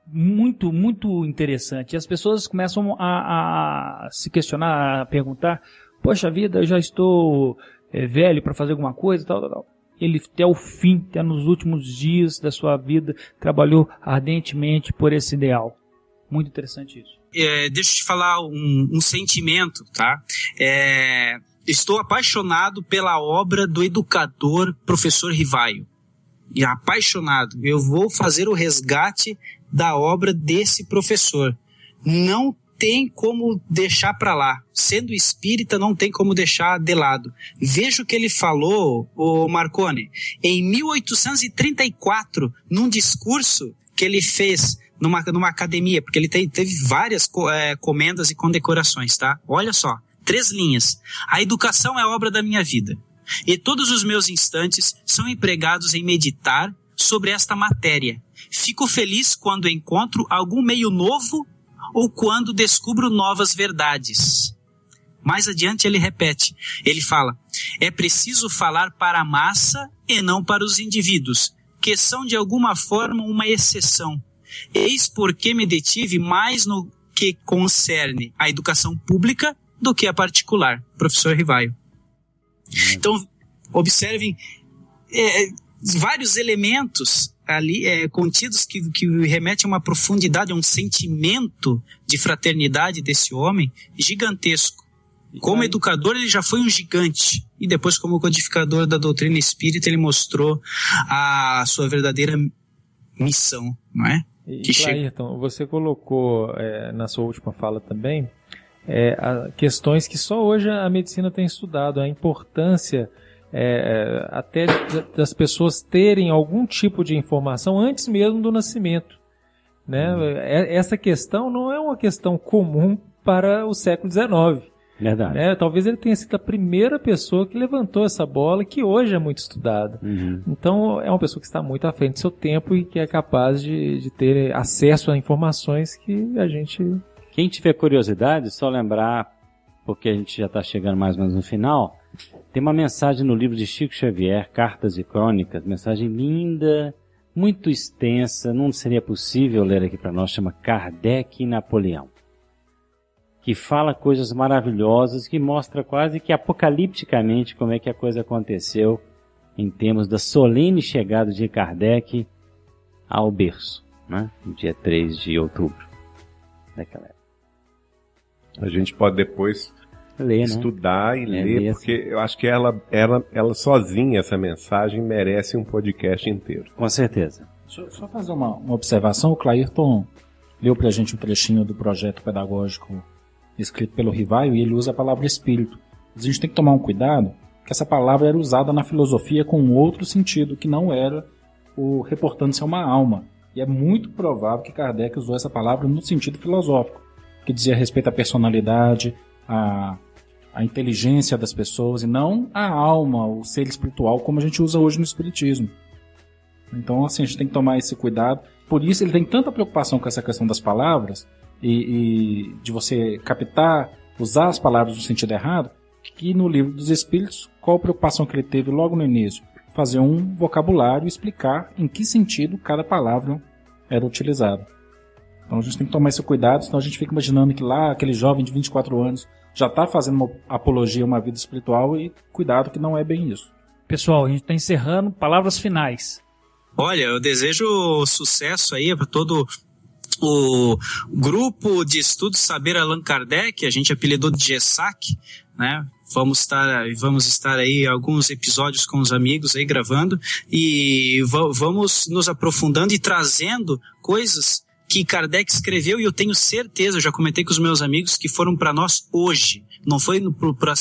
muito, muito interessante. E as pessoas começam a se questionar, a perguntar: poxa vida, eu já estou velho para fazer alguma coisa, tal. Ele até o fim, até nos últimos dias da sua vida, trabalhou ardentemente por esse ideal. Muito interessante isso. Deixa eu te falar um sentimento, tá? Estou apaixonado pela obra do educador professor Rivaio. E apaixonado. Eu vou fazer o resgate da obra desse professor. Não tem como deixar para lá. Sendo espírita, não tem como deixar de lado. Veja o que ele falou, o Marconi, em 1834, num discurso que ele fez numa academia, porque ele teve várias comendas e condecorações, tá? Olha só. 3 linhas. A educação é obra da minha vida, e todos os meus instantes são empregados em meditar sobre esta matéria. Fico feliz quando encontro algum meio novo ou quando descubro novas verdades. Mais adiante ele repete, ele fala: é preciso falar para a massa e não para os indivíduos, que são de alguma forma uma exceção. Eis porque me detive mais no que concerne a educação pública do que a particular, professor Rivaio. Então, observem vários elementos ali contidos que remetem a uma profundidade, a um sentimento de fraternidade desse homem gigantesco. Como educador, ele já foi um gigante. E depois, como codificador da doutrina espírita, ele mostrou a sua verdadeira missão, não é? E Clairton, você colocou na sua última fala também questões que só hoje a medicina tem estudado, a importância até das pessoas terem algum tipo de informação antes mesmo do nascimento, né? Essa questão não é uma questão comum para o século XIX. Verdade. Né? Talvez ele tenha sido a primeira pessoa que levantou essa bola, que hoje é muito estudada. Então é uma pessoa que está muito à frente do seu tempo e que é capaz de ter acesso a informações que a gente... Quem tiver curiosidade, só lembrar, porque a gente já está chegando mais ou menos no final, tem uma mensagem no livro de Chico Xavier, Cartas e Crônicas, mensagem linda, muito extensa, não seria possível ler aqui para nós, chama Kardec e Napoleão, que fala coisas maravilhosas, que mostra quase que apocalipticamente como é que a coisa aconteceu em termos da solene chegada de Kardec ao berço, né? No dia 3 de outubro daquela época. A gente pode depois estudar, né? E ler, porque eu acho que ela sozinha, essa mensagem, merece um podcast inteiro. Com certeza. Deixa eu só fazer uma observação. O Clairton leu pra gente um trechinho do projeto pedagógico escrito pelo Rivaio, e ele usa a palavra espírito. Mas a gente tem que tomar um cuidado, que essa palavra era usada na filosofia com um outro sentido, que não era o reportando-se a uma alma. E é muito provável que Kardec usou essa palavra no sentido filosófico, que dizia respeito à personalidade, a a inteligência das pessoas e não a alma, o ser espiritual, como a gente usa hoje no espiritismo. Então, assim, a gente tem que tomar esse cuidado. Por isso ele tem tanta preocupação com essa questão das palavras e de você captar, usar as palavras no sentido errado, que no Livro dos Espíritos, qual a preocupação que ele teve logo no início? Fazer um vocabulário e explicar em que sentido cada palavra era utilizada. Então a gente tem que tomar esse cuidado, senão a gente fica imaginando que lá aquele jovem de 24 anos já está fazendo uma apologia a uma vida espiritual e cuidado que não é bem isso. Pessoal, a gente está encerrando. Palavras finais. Olha, eu desejo sucesso aí para todo o grupo de estudos Saber Allan Kardec, a gente apelidou de GESAC, né? Vamos estar aí alguns episódios com os amigos aí gravando e vamos nos aprofundando e trazendo coisas que Kardec escreveu, e eu tenho certeza, eu já comentei com os meus amigos, que foram para nós hoje, não foi para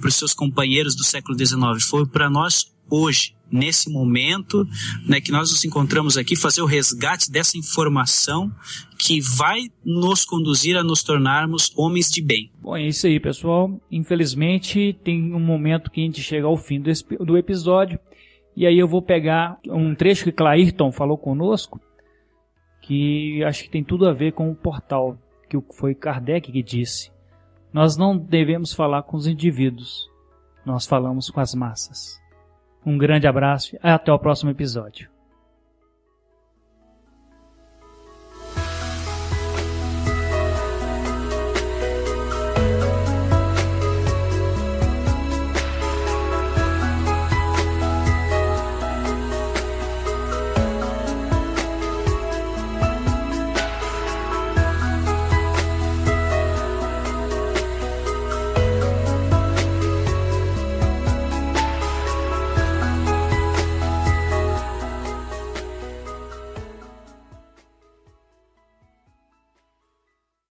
os seus companheiros do século XIX, foi para nós hoje, nesse momento, né, que nós nos encontramos aqui, fazer o resgate dessa informação que vai nos conduzir a nos tornarmos homens de bem. Bom, é isso aí, pessoal. Infelizmente, tem um momento que a gente chega ao fim do episódio, e aí eu vou pegar um trecho que Clairton falou conosco, que acho que tem tudo a ver com o portal, que foi Kardec que disse: nós não devemos falar com os indivíduos, nós falamos com as massas. Um grande abraço e até o próximo episódio.